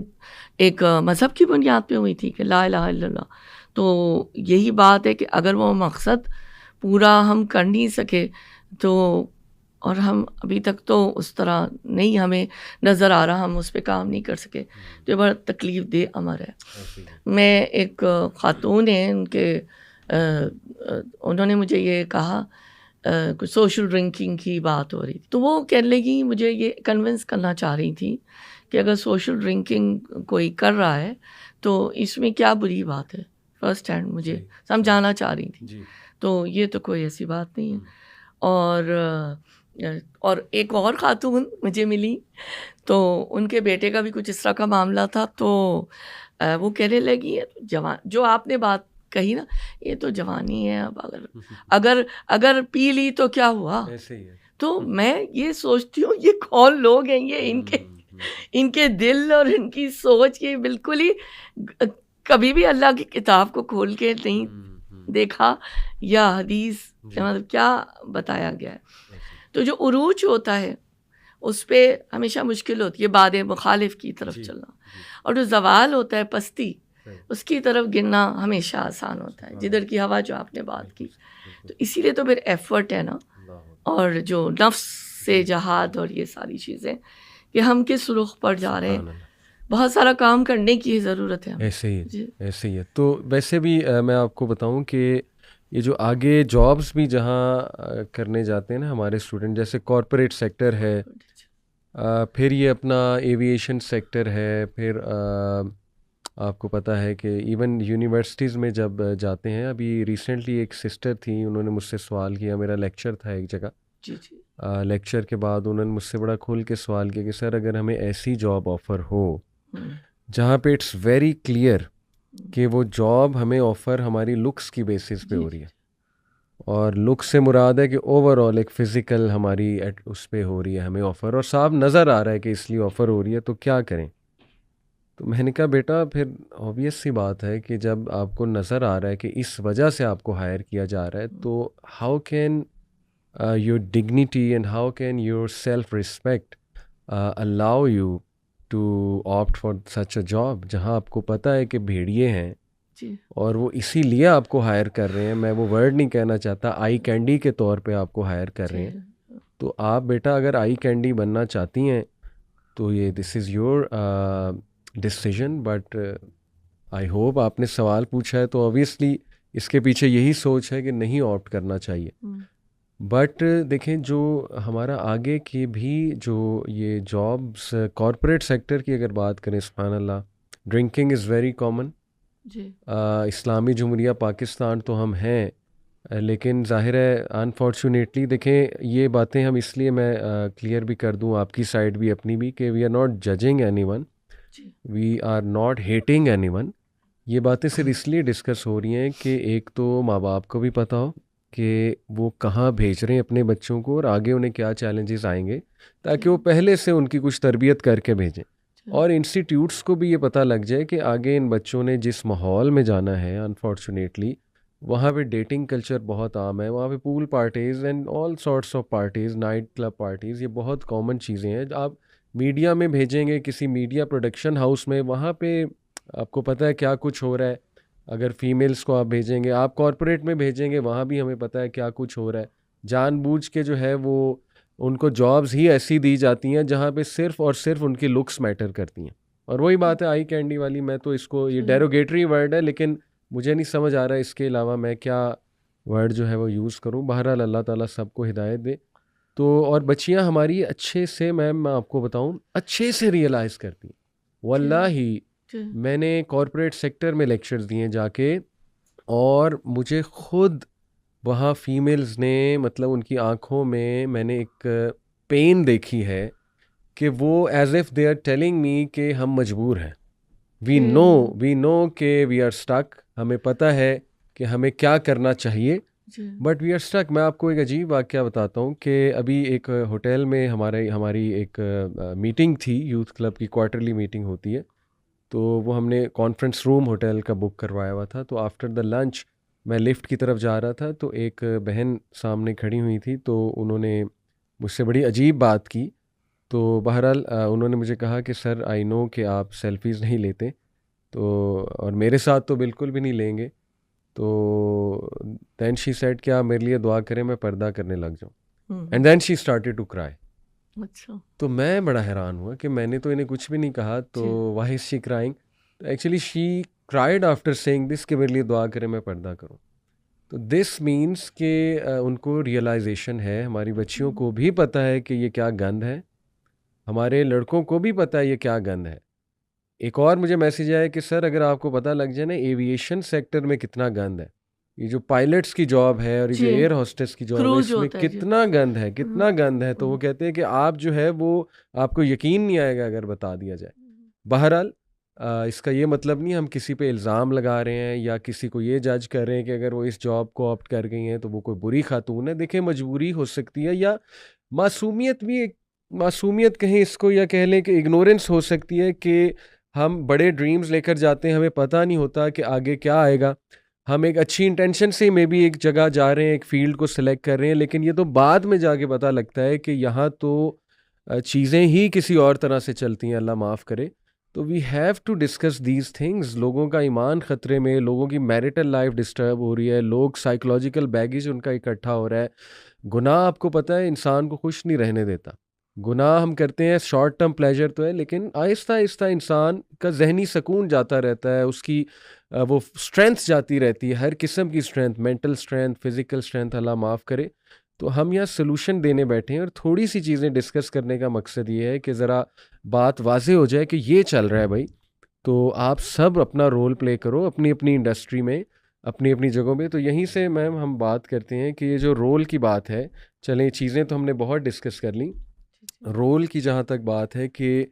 ایک مذہب کی بنیاد پہ ہوئی تھی کہ لا الہ الا اللہ، تو یہی بات ہے کہ اگر وہ مقصد پورا ہم کر نہیں سکے تو، اور ہم ابھی تک تو اس طرح نہیں ہمیں نظر آ رہا، ہم اس پہ کام نہیں کر سکے، تو یہ بڑا تکلیف دہ امر ہے۔ میں ایک خاتون ہیں، ان کے انہوں نے مجھے یہ کہا، کچھ سوشل ڈرنکنگ کی بات ہو رہی تھی، تو وہ کہنے لگی، مجھے یہ کنونس کرنا چاہ رہی تھی کہ اگر سوشل ڈرنکنگ کوئی کر رہا ہے تو اس میں کیا بری بات ہے، فرسٹ ہینڈ مجھے سمجھانا چاہ رہی تھی، تو یہ تو کوئی ایسی بات نہیں ہے۔ اور ایک اور خاتون مجھے ملی، تو ان کے بیٹے کا بھی کچھ اس طرح کا معاملہ تھا، تو وہ کہنے لگی جوان، جو آپ نے بات کہی نا، یہ تو جوانی ہے، اب اگر پی لی تو کیا ہوا؟ تو میں یہ سوچتی ہوں یہ کون لوگ ہیں، یہ ان کے دل اور ان کی سوچ یہ بالکل ہی کبھی بھی اللہ کی کتاب کو کھول کے نہیں دیکھا یا حدیث مطلب کیا بتایا گیا ہے۔ تو جو عروج ہوتا ہے اس پہ ہمیشہ مشکل ہوتی ہے بعد مخالف کی طرف چلنا، اور جو زوال ہوتا ہے پستی، اس کی طرف گرنا ہمیشہ آسان ہوتا ہے، جدھر کی ہوا جو آپ نے بات کی۔ تو اسی لیے تو پھر ایفرٹ ہے نا، اور جو نفس سے جہاد اور یہ ساری چیزیں کہ ہم کس رخ پر جا رہے ہیں. سبحان اللہ. بہت سارا کام کرنے کی ضرورت ہے ہمیں. ایسے ہی جی ایسے ہی ہے. تو ویسے بھی میں آپ کو بتاؤں کہ یہ جو آگے جابس بھی جہاں کرنے جاتے ہیں نا ہمارے اسٹوڈنٹ، جیسے کارپوریٹ سیکٹر ہے، پھر یہ اپنا ایویشن سیکٹر ہے، پھر آپ کو پتہ ہے کہ ایون یونیورسٹیز میں جب جاتے ہیں، ابھی ریسنٹلی ایک سسٹر تھیں، انہوں نے مجھ سے سوال کیا، میرا لیکچر تھا ایک جگہ، جی جی لیکچر کے بعد انہوں نے مجھ سے بڑا کھول کے سوال کیا کہ سر اگر ہمیں ایسی جاب آفر ہو جہاں پہ اٹس ویری کلیئر کہ وہ جاب ہمیں آفر ہماری لکس کی بیسس پہ ہو رہی ہے، اور لکس سے مراد ہے کہ اوور آل ایک فزیکل ہماری اس پہ ہو رہی ہے ہمیں آفر، اور صاف نظر آ رہا ہے کہ اس لیے آفر ہو رہی ہے، تو کیا کریں؟ تو میں نے کہا بیٹا پھر آبویس سی بات ہے کہ جب آپ کو نظر آ رہا ہے کہ اس وجہ سے آپ کو ہائر کیا جا رہا ہے، تو how can your dignity and how can your self-respect allow you to opt for such a job جہاں آپ کو پتہ ہے کہ بھیڑیے ہیں اور وہ اسی لیے آپ کو ہائر کر رہے ہیں، میں وہ ورڈ نہیں کہنا چاہتا، آئی کینڈی کے طور پہ آپ کو ہائر کر رہے ہیں. تو آپ بیٹا اگر آئی کینڈی بننا چاہتی ہیں تو یہ this is your decision, but I hope آپ نے سوال پوچھا ہے تو اوبیسلی اس کے پیچھے یہی سوچ ہے کہ نہیں آپٹ کرنا چاہیے. بٹ دیکھیں جو ہمارا آگے کی بھی جو یہ جابس کارپوریٹ سیکٹر کی اگر بات کریں، سبحان اللہ، ڈرنکنگ از ویری کامن. اسلامی جمہوریہ پاکستان تو ہم ہیں، لیکن ظاہر ہے انفارچونیٹلی دیکھیں یہ باتیں ہم اس لیے میں کلیئر بھی کر دوں آپ کی سائڈ بھی اپنی بھی کہ we are not judging anyone, we are not hating anyone. یہ باتیں صرف اس لیے ڈسکس ہو رہی ہیں کہ ایک تو ماں باپ کو بھی پتہ ہو کہ وہ کہاں بھیج رہے ہیں اپنے بچوں کو اور آگے انہیں کیا چیلنجز آئیں گے، تاکہ وہ پہلے سے ان کی کچھ تربیت کر کے بھیجیں، اور انسٹیٹیوٹس کو بھی یہ پتہ لگ جائے کہ آگے ان بچوں نے جس ماحول میں جانا ہے انفارچونیٹلی وہاں پہ ڈیٹنگ کلچر بہت عام ہے، وہاں پہ pool parties and all sorts of parties, nightclub parties, یہ بہت کامن چیزیں ہیں. آپ میڈیا میں بھیجیں گے کسی میڈیا پروڈکشن ہاؤس میں، وہاں پہ آپ کو پتہ ہے کیا کچھ ہو رہا ہے. اگر فیمیلز کو آپ بھیجیں گے، آپ کارپوریٹ میں بھیجیں گے، وہاں بھی ہمیں پتہ ہے کیا کچھ ہو رہا ہے. جان بوجھ کے جو ہے وہ ان کو جابز ہی ایسی دی جاتی ہیں جہاں پہ صرف اور صرف ان کی لکس میٹر کرتی ہیں. اور وہی بات ہے آئی کینڈی والی، میں تو اس کو، یہ ڈیروگیٹری ورڈ ہے لیکن مجھے نہیں سمجھ آ رہا ہے اس کے علاوہ میں کیا ورڈ جو ہے وہ یوز کروں. بہرحال اللہ تعالیٰ سب کو ہدایت دے. تو اور بچیاں ہماری اچھے سے، میم میں آپ کو بتاؤں، اچھے سے ریئلائز کرتی ہیں. واللہ میں نے کارپوریٹ سیکٹر میں لیکچرز دیے جا کے، اور مجھے خود وہاں فیمیلز نے مطلب ان کی آنکھوں میں نے ایک پین دیکھی ہے کہ وہ as if they are telling me کہ ہم مجبور ہیں، وی نو کہ وی آر اسٹک، ہمیں پتہ ہے کہ ہمیں کیا کرنا چاہیے، بٹ وی آر اسٹک. میں آپ کو ایک عجیب واقعہ بتاتا ہوں کہ ابھی ایک ہوٹل میں ہماری ایک میٹنگ تھی، یوتھ کلب کی کوارٹرلی میٹنگ ہوتی ہے، تو وہ ہم نے کانفرنس روم ہوٹل کا بک کروایا ہوا تھا. تو آفٹر دا لنچ میں لفٹ کی طرف جا رہا تھا، تو ایک بہن سامنے کھڑی ہوئی تھی، تو انہوں نے مجھ سے بڑی عجیب بات کی. تو بہرحال انہوں نے مجھے کہا کہ سر آئی نو کہ آپ سیلفیز نہیں لیتے، تو اور میرے ساتھ تو بالکل بھی نہیں لیں گے. تو دین شی سیڈ کہ آپ میرے لیے دعا کریں میں پردہ کرنے لگ جاؤں، and then she started to cry. تو میں بڑا حیران ہوا کہ میں نے تو انہیں کچھ بھی نہیں کہا، تو why is she crying? Actually she cried after seeing this کہ میرے لیے دعا کریں میں پردہ کروں. تو دس مینس کہ ان کو ریئلائزیشن ہے، ہماری بچیوں کو بھی پتہ ہے کہ یہ کیا گند ہے، ہمارے لڑکوں کو بھی پتہ ہے یہ کیا گند ہے. ایک اور مجھے میسیج آیا کہ سر اگر آپ کو پتہ لگ جائے نا ایویشن سیکٹر میں کتنا گند ہے، یہ جو پائلٹس کی جاب ہے اور یہ جو ایئر ہوسٹس کی جاب ہے، اس میں کتنا گند ہے، کتنا گند ہے. تو وہ کہتے ہیں کہ آپ جو ہے وہ آپ کو یقین نہیں آئے گا اگر بتا دیا جائے. بہرحال اس کا یہ مطلب نہیں ہم کسی پہ الزام لگا رہے ہیں یا کسی کو یہ جج کر رہے ہیں کہ اگر وہ اس جاب کو آپٹ کر گئی ہیں تو وہ کوئی بری خاتون ہے. دیکھیں مجبوری ہو سکتی ہے، یا معصومیت بھی، ایک معصومیت کہیں اس کو، یا کہہ لیں کہ اگنورنس ہو سکتی ہے کہ ہم بڑے ڈریمز لے کر جاتے ہیں، ہمیں پتہ نہیں ہوتا کہ آگے کیا آئے گا. ہم ایک اچھی انٹینشن سے میں بھی ایک جگہ جا رہے ہیں، ایک فیلڈ کو سلیکٹ کر رہے ہیں، لیکن یہ تو بعد میں جا کے پتہ لگتا ہے کہ یہاں تو چیزیں ہی کسی اور طرح سے چلتی ہیں، اللہ معاف کرے. تو we have to discuss these things. لوگوں کا ایمان خطرے میں، لوگوں کی میریٹل لائف ڈسٹرب ہو رہی ہے، لوگ سائیکولوجیکل بیگیج ان کا اکٹھا ہو رہا ہے. گناہ آپ کو پتہ ہے انسان کو خوش نہیں رہنے دیتا. گناہ ہم کرتے ہیں شارٹ ٹرم پلیجر تو ہے, لیکن آہستہ آہستہ انسان کا ذہنی سکون جاتا رہتا ہے, اس کی وہ اسٹرینتھ جاتی رہتی ہے, ہر قسم کی strength, mental strength, physical strength, اللہ معاف کرے. تو ہم یہاں سلوشن دینے بیٹھے ہیں اور تھوڑی سی چیزیں ڈسکس کرنے کا مقصد یہ ہے کہ ذرا بات واضح ہو جائے کہ یہ چل رہا ہے بھائی. تو آپ سب اپنا رول پلے کرو اپنی اپنی انڈسٹری میں, اپنی اپنی جگہوں پہ. تو یہیں سے میم ہم بات کرتے ہیں کہ یہ جو رول کی بات ہے, چلیں چیزیں تو ہم نے بہت ڈسکس کر لیں. رول کی جہاں تک بات ہے کہ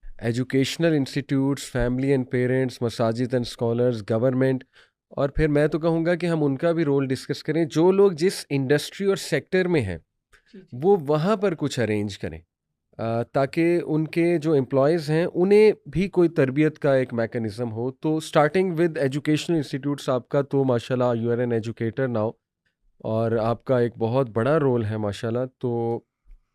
educational institutes, family and parents, مساجد اینڈ اسکالرز, گورنمنٹ, اور پھر میں تو کہوں گا کہ ہم ان کا بھی رول ڈسکس کریں. جو لوگ جس انڈسٹری اور سیکٹر میں ہیں وہ وہاں پر کچھ ارینج کریں تاکہ ان کے جو امپلائیز ہیں انہیں بھی کوئی تربیت کا ایک میکانزم ہو. تو اسٹارٹنگ ود ایجوکیشنل انسٹیٹیوٹس, آپ کا تو ماشاء اللہ you are an educator now, اور آپ کا ایک بہت بڑا رول ہے ماشاء اللہ. تو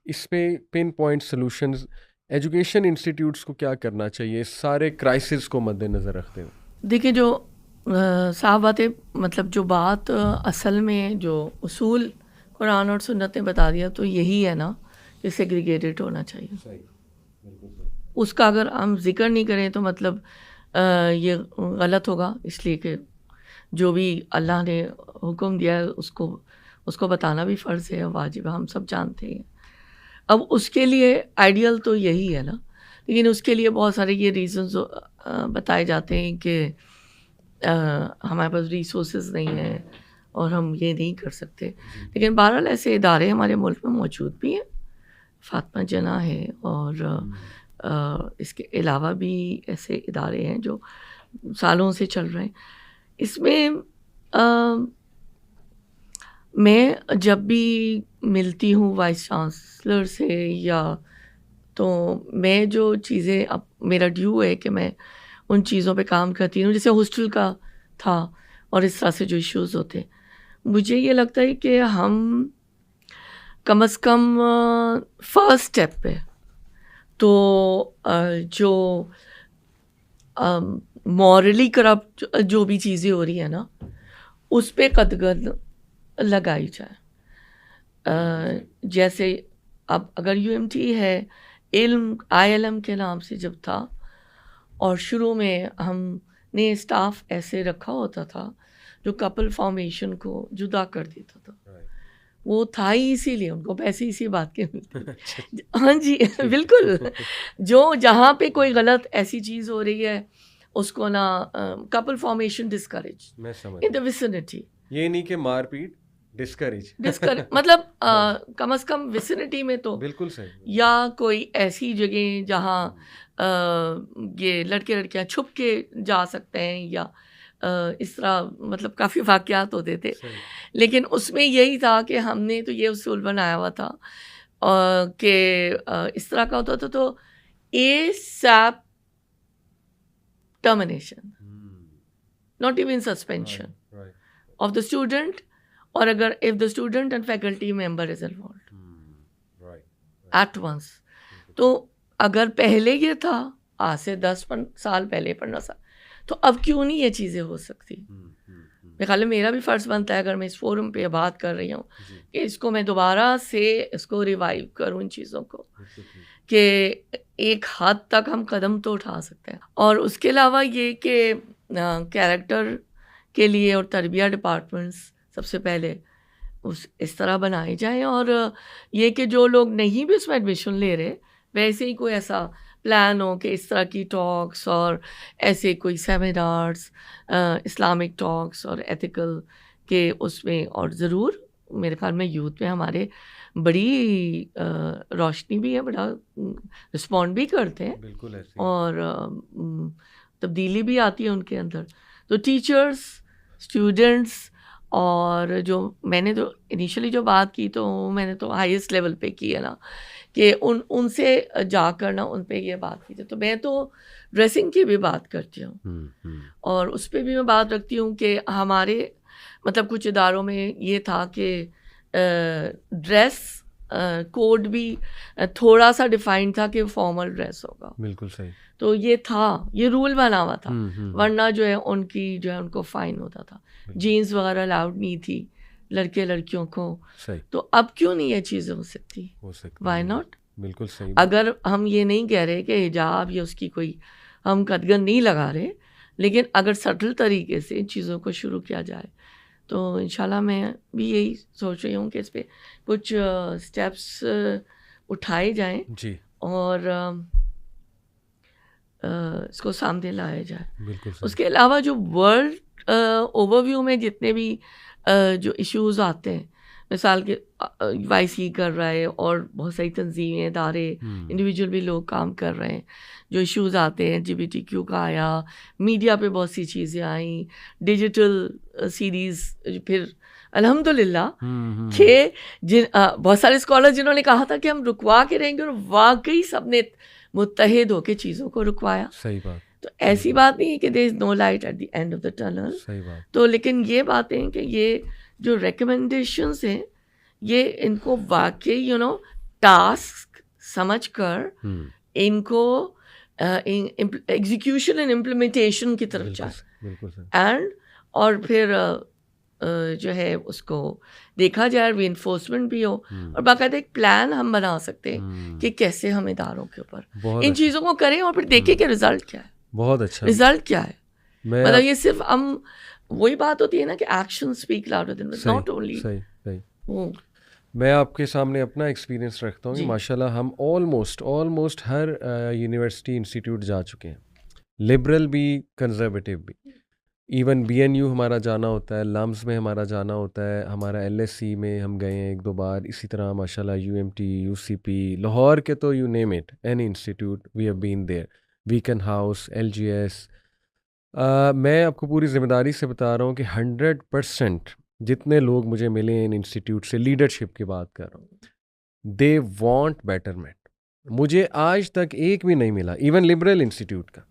اس پہ pin point solutions education institutes کو کیا کرنا چاہیے اس سارے کرائسس کو مد نظر رکھتے ہوئے؟ دیکھیں, جو صاف بات ہے, مطلب جو بات اصل میں جو اصول قرآن اور سنت نے بتا دیا تو یہی ہے نا کہ سیگریگیٹڈ ہونا چاہیے. اس کا اگر ہم ذکر نہیں کریں تو مطلب یہ غلط ہوگا, اس لیے کہ جو بھی اللہ نے حکم دیا ہے اس کو بتانا بھی فرض ہے, واجب ہے, ہم سب جانتے ہیں. اب اس کے لیے آئیڈیل تو یہی ہے نا, لیکن اس کے لیے بہت سارے یہ ریزنز بتائے جاتے ہیں کہ ہمارے پاس ریسورسز نہیں ہیں اور ہم یہ نہیں کر سکتے. لیکن بہرحال ایسے ادارے ہمارے ملک میں موجود بھی ہیں, فاطمہ جناح ہے, اور اس کے علاوہ بھی ایسے ادارے ہیں جو سالوں سے چل رہے ہیں. اس میں میں جب بھی ملتی ہوں وائس چانسلر سے یا تو میں جو چیزیں, اب میرا ڈیو ہے کہ میں ان چیزوں پہ کام کرتی ہوں, جیسے ہاسٹل کا تھا اور اس طرح سے جو ایشوز ہوتے ہیں, مجھے یہ لگتا ہے کہ ہم کم از کم فرسٹ اسٹیپ پہ تو جو مورلی کرپٹ جو بھی چیزیں ہو رہی ہیں نا اس پہ قدغن لگائی جائے. جیسے اب اگر یو ایم ٹی ہے, علم ILM کے نام سے جب تھا, اور شروع میں ہم نے اسٹاف ایسے رکھا ہوتا تھا جو کپل فارمیشن کو جدا کر دیتا تھا, وہ تھا ہی اسی لیے, ان کو پیسے اسی بات کے ملتے. ہاں جی بالکل, جو جہاں پہ کوئی غلط ایسی چیز ہو رہی ہے اس کو نا کپل فارمیشن ڈسکریج ان دا ویسینٹی, یہ نہیں کہ مار پیٹ, ڈسکریج مطلب کم از کم ویسینٹی میں تو بالکل صحیح, یا کوئی ایسی جگہ جہاں یہ لڑکے لڑکیاں چھپ کے جا سکتے ہیں یا اس طرح, مطلب کافی واقعات ہوتے تھے. لیکن اس میں یہی تھا کہ ہم نے تو یہ اصول بنایا ہوا تھا کہ اس طرح کا ہوتا تھا تو ASAP termination, not even suspension of the student, or agar if the student and faculty member is involved at once. تو اگر پہلے یہ تھا آج سے 10 سال پہلے 15 سال, تو اب کیوں نہیں یہ چیزیں ہو سکتی؟ میرے خیال میں میرا بھی فرض بنتا ہے, اگر میں اس فورم پہ بات کر رہی ہوں, کہ اس کو میں دوبارہ سے اس کو ریوائیو کروں, ان چیزوں کو, کہ ایک حد تک ہم قدم تو اٹھا سکتے ہیں. اور اس کے علاوہ یہ کہ کیریکٹر کے لیے اور تربیہ ڈپارٹمنٹس سب سے پہلے اس طرح بنائے جائیں, اور یہ کہ جو لوگ نہیں بھی اس میں ایڈمیشن لے رہے ویسے ہی کوئی ایسا پلان ہو کہ اس طرح کی ٹاکس اور ایسے کوئی سیمینارس, اسلامک ٹاکس اور ایتھیکل کے اس میں, اور ضرور میرے خیال میں یوتھ میں ہمارے بڑی روشنی بھی ہے, بڑا رسپونڈ بھی کرتے ہیں, بالکل ایسے, اور تبدیلی بھی آتی ہے ان کے اندر. تو ٹیچرس, اسٹوڈنٹس, اور جو میں نے تو انیشلی جو بات کی تو میں نے تو ہائیسٹ لیول پہ کی ہے نا, کہ ان سے جا کر نا ان پہ یہ بات کی. تو میں تو ڈریسنگ کی بھی بات کرتی ہوں, اور اس پہ بھی میں بات رکھتی ہوں کہ ہمارے مطلب کچھ اداروں میں یہ تھا کہ ڈریس کوڈ بھی تھوڑا سا ڈیفائنڈ تھا کہ فارمل ڈریس ہوگا. بالکل صحیح. تو یہ تھا, یہ رول بنا ہوا تھا, ورنہ جو ہے ان کی جو ہے ان کو فائن ہوتا تھا. جینس وغیرہ الاؤڈ نہیں تھی, لڑکے لڑکیوں کو. صحیح. تو اب کیوں نہیں یہ چیزیں ہو سکتی؟ Why not? بالکل صحیح. اگر ہم یہ نہیں کہہ رہے کہ حجاب یا اس کی کوئی ہم قدغن نہیں لگا رہے، لیکن اگر سٹل طریقے سے ان چیزوں کو شروع کیا جائے تو انشاءاللہ میں بھی یہی سوچ رہی ہوں کہ اس پہ کچھ اسٹیپس اٹھائے جائیں جی، اور اس کو سامنے لایا جائے. بالکل. اس کے علاوہ جو ورلڈ اوور ویو میں جتنے بھی جو ایشوز آتے ہیں، مثال کے وائی سی کر رہا ہے اور بہت ساری تنظیمیں، ادارے، انڈیویجول بھی لوگ کام کر رہے ہیں. جو ایشوز آتے ہیں LGBTQ کا آیا، میڈیا پہ بہت سی چیزیں آئیں، ڈیجیٹل سیریز، پھر الحمدللہ کہ بہت سارے اسکالر جنہوں نے کہا تھا کہ ہم رکوا کے رہیں گے، اور واقعی سب نے متحد ہو کے چیزوں کو رکوایا. صحیح بات. تو ایسی بات نہیں ہے کہ there is no light at the end of the tunnel. صحیح بات. تو لیکن یہ باتیں کہ یہ جو ریکمنڈیشنز ہیں یہ ان کو واقعی ٹاسک سمجھ کر ان کو ایگزیکیوشن اینڈ امپلیمنٹیشن کی طرف جائے، اینڈ اور پھر جو ہے اس کو دیکھا جائے، ری انفورسمنٹ بھی ہو، اور باقاعدہ ایک پلان ہم بنا سکتے ہیں کہ کیسے ہم اداروں کے اوپر ان چیزوں کو کریں، اور پھر دیکھیں کہ رزلٹ کیا ہے. بہت اچھا رزلٹ کیا ہے. مطلب یہ صرف ہم وہی بات ہوتی ہے نا کہ action speak louder than words, not only. میں آپ کے سامنے اپنا ایکسپیرینس رکھتا ہوں کہ ماشاءاللہ ہم آلموسٹ ہر یونیورسٹی انسٹیٹیوٹ جا چکے ہیں، لبرل بھی کنزرویٹیو بھی. ایون BNU ہمارا جانا ہوتا ہے، لمز میں ہمارا جانا ہوتا ہے، ہمارا LSE میں ہم گئے ہیں 1-2 بار. اسی طرح ماشاءاللہ UMT، UCP، لاہور کے تو you name it, any institute we have been there, Beaconhouse, LGS. میں آپ کو پوری ذمہ داری سے بتا رہا ہوں کہ 100% جتنے لوگ مجھے ملے ہیں ان انسٹیٹیوٹ سے، لیڈرشپ کی بات کر رہا ہوں، دے وانٹ بیٹرمنٹ. مجھے آج تک ایک بھی نہیں ملا ایون لبرل انسٹیٹیوٹ کا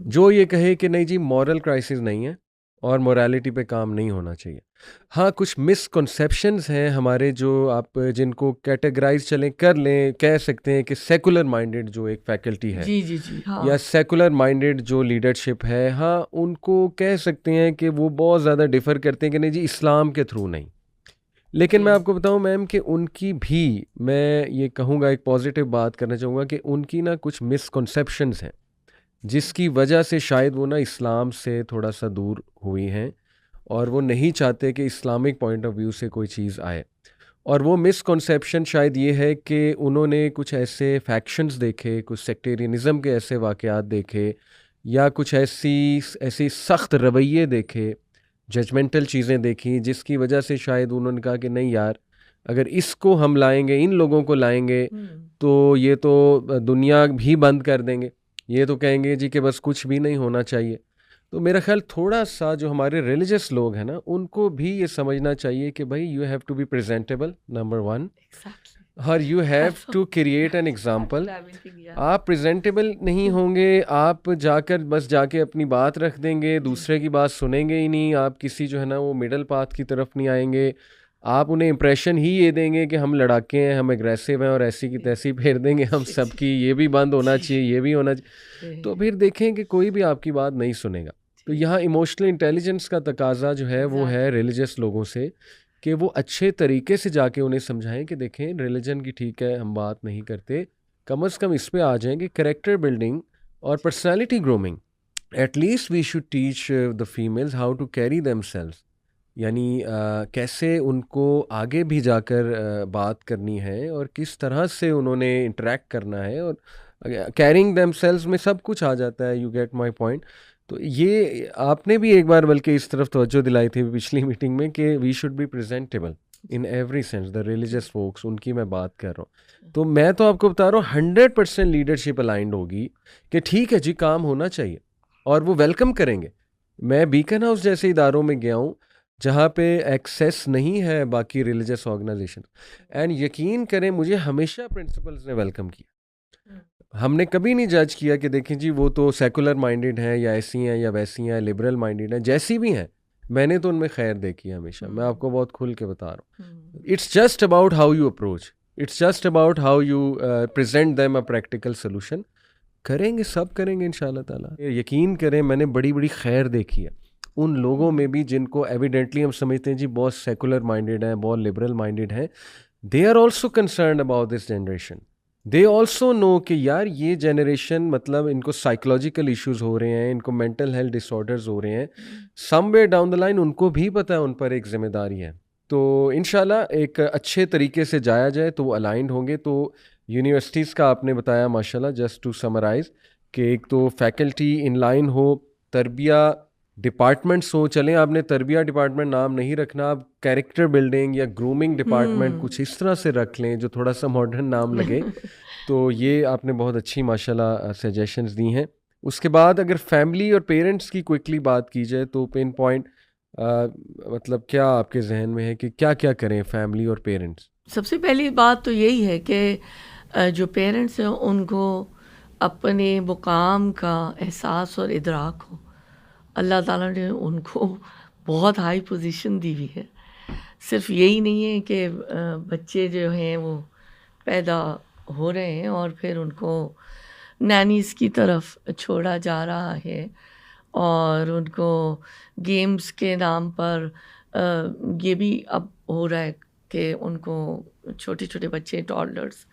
جو یہ کہے کہ نہیں جی مورل کرائسس نہیں ہے اور مورالٹی پہ کام نہیں ہونا چاہیے. ہاں کچھ مسکنسیپشنز ہیں ہمارے جو آپ جن کو کیٹیگرائز چلیں کر لیں، کہہ سکتے ہیں کہ سیکولر مائنڈڈ جو ایک فیکلٹی ہے یا سیکولر مائنڈڈ جو لیڈرشپ ہے، ہاں ان کو کہہ سکتے ہیں کہ وہ بہت زیادہ ڈیفر کرتے ہیں کہ نہیں جی اسلام کے تھرو نہیں. لیکن میں آپ کو بتاؤں میم کہ ان کی بھی میں یہ کہوں گا، ایک پازیٹیو بات کرنا چاہوں گا کہ ان کی نا کچھ مسکنسیپشنز ہیں جس کی وجہ سے شاید وہ نا اسلام سے تھوڑا سا دور ہوئی ہیں اور وہ نہیں چاہتے کہ اسلامک پوائنٹ آف ویو سے کوئی چیز آئے. اور وہ مسکنسیپشن شاید یہ ہے کہ انہوں نے کچھ ایسے فیکشنز دیکھے، کچھ سیکٹیرینزم کے ایسے واقعات دیکھے، یا کچھ ایسی سخت رویے دیکھے، ججمنٹل چیزیں دیکھیں، جس کی وجہ سے شاید انہوں نے کہا کہ نہیں یار اگر اس کو ہم لائیں گے، ان لوگوں کو لائیں گے تو یہ تو دنیا بھی بند کر دیں گے، یہ تو کہیں گے جی کہ بس کچھ بھی نہیں ہونا چاہیے. تو میرا خیال تھوڑا سا جو ہمارے ریلیجس لوگ ہیں نا ان کو بھی یہ سمجھنا چاہیے کہ بھائی you have to be presentable number 1، اور you have to create an example. آپ پریزنٹیبل نہیں ہوں گے، آپ جا کر بس جا کے اپنی بات رکھ دیں گے، دوسرے کی بات سنیں گے ہی نہیں، آپ کسی جو ہے نا وہ مڈل پاتھ کی طرف نہیں آئیں گے، آپ انہیں امپریشن ہی یہ دیں گے کہ ہم لڑاکے ہیں، ہم اگریسو ہیں اور ایسی کی تیسی پھیر دیں گے ہم سب کی، یہ بھی بند ہونا چاہیے، یہ بھی ہونا چاہیے. تو پھر دیکھیں کہ کوئی بھی آپ کی بات نہیں سنے گا. تو یہاں ایموشنل انٹیلیجنس کا تقاضا جو ہے وہ ہے ریلیجس لوگوں سے کہ وہ اچھے طریقے سے جا کے انہیں سمجھائیں کہ دیکھیں ریلیجن کی ٹھیک ہے ہم بات نہیں کرتے، کم از کم اس پہ آ جائیں کہ کریکٹر بلڈنگ اور personality grooming at least we should teach the families how to carry themselves, یعنی کیسے ان کو آگے بھی جا کر بات کرنی ہے اور کس طرح سے انہوں نے انٹریکٹ کرنا ہے، اور کیرنگ دیم سیلوز میں سب کچھ آ جاتا ہے. You get my point. تو یہ آپ نے بھی ایک بار بلکہ اس طرف توجہ دلائی تھی پچھلی میٹنگ میں کہ we should be presentable in every sense, the religious focus, ان کی میں بات کر رہا ہوں. تو میں تو آپ کو بتا رہا ہوں 100% لیڈرشپ الائنڈ ہوگی کہ ٹھیک ہے جی کام ہونا چاہیے اور وہ ویلکم کریں گے. میں بیکن ہاؤس جیسے اداروں میں گیا ہوں جہاں پہ ایکسیس نہیں ہے باقی ریلیجس آرگنائزیشن، اینڈ یقین کریں مجھے ہمیشہ پرنسپلز نے ویلکم کیا. ہم نے کبھی نہیں جج کیا کہ دیکھیں جی وہ تو سیکولر مائنڈڈ ہیں یا ایسی ہیں یا ویسی ہیں، لبرل مائنڈڈ ہیں، جیسی بھی ہیں میں نے تو ان میں خیر دیکھی ہے ہمیشہ. میں آپ کو بہت کھل کے بتا رہا ہوں. It's just about how you approach, it's just about how you present them a practical solution. کریں گے، سب کریں گے انشاءاللہ تعالیٰ. یقین کریں میں نے بڑی بڑی خیر دیکھی ہے ان لوگوں میں بھی جن کو ایویڈنٹلی ہم سمجھتے ہیں جی بہت سیکولر مائنڈیڈ ہیں, بہت لبرل مائنڈیڈ ہیں, they are also concerned about this generation. They also know کہ یار یہ جنریشن مطلب ان کو سائیکولوجیکل ایشوز ہو رہے ہیں, ان کو مینٹل ہیلتھ ڈس آرڈرز ہو رہے ہیں, سم وے ڈاؤن دا لائن ان کو بھی پتہ ہے ان پر ایک ذمہ داری ہے. تو انشاءاللہ ایک اچھے طریقے سے جایا جائے تو وہ الائنڈ ہوں گے. تو یونیورسٹیز کا آپ نے بتایا ماشاءاللہ, جسٹ ٹو سمرائز, کہ ایک تو فیکلٹی ان لائن ہو, تربیہ ڈپارٹمنٹس ہوں. چلیں آپ نے تربیہ ڈپارٹمنٹ نام نہیں رکھنا, آپ کیریکٹر بلڈنگ یا گرومنگ ڈپارٹمنٹ کچھ اس طرح سے رکھ لیں جو تھوڑا سا ماڈرن نام لگے. تو یہ آپ نے بہت اچھی ماشاءاللہ سجیشنز دی ہیں. اس کے بعد اگر فیملی اور پیرنٹس کی کوئکلی بات کی جائے تو پن پوائنٹ مطلب کیا آپ کے ذہن میں ہے کہ کیا کیا کریں فیملی اور پیرنٹس؟ سب سے پہلی بات تو یہی ہے کہ جو پیرنٹس ہیں ان کو اپنے مقام کا احساس اور ادراک ہو. اللہ تعالیٰ نے ان کو بہت ہائی پوزیشن دی ہوئی ہے. صرف یہی نہیں ہے کہ بچے جو ہیں وہ پیدا ہو رہے ہیں اور پھر ان کو نینیز کی طرف چھوڑا جا رہا ہے اور ان کو گیمز کے نام پر یہ بھی اب ہو رہا ہے کہ ان کو چھوٹے چھوٹے بچے ٹالرس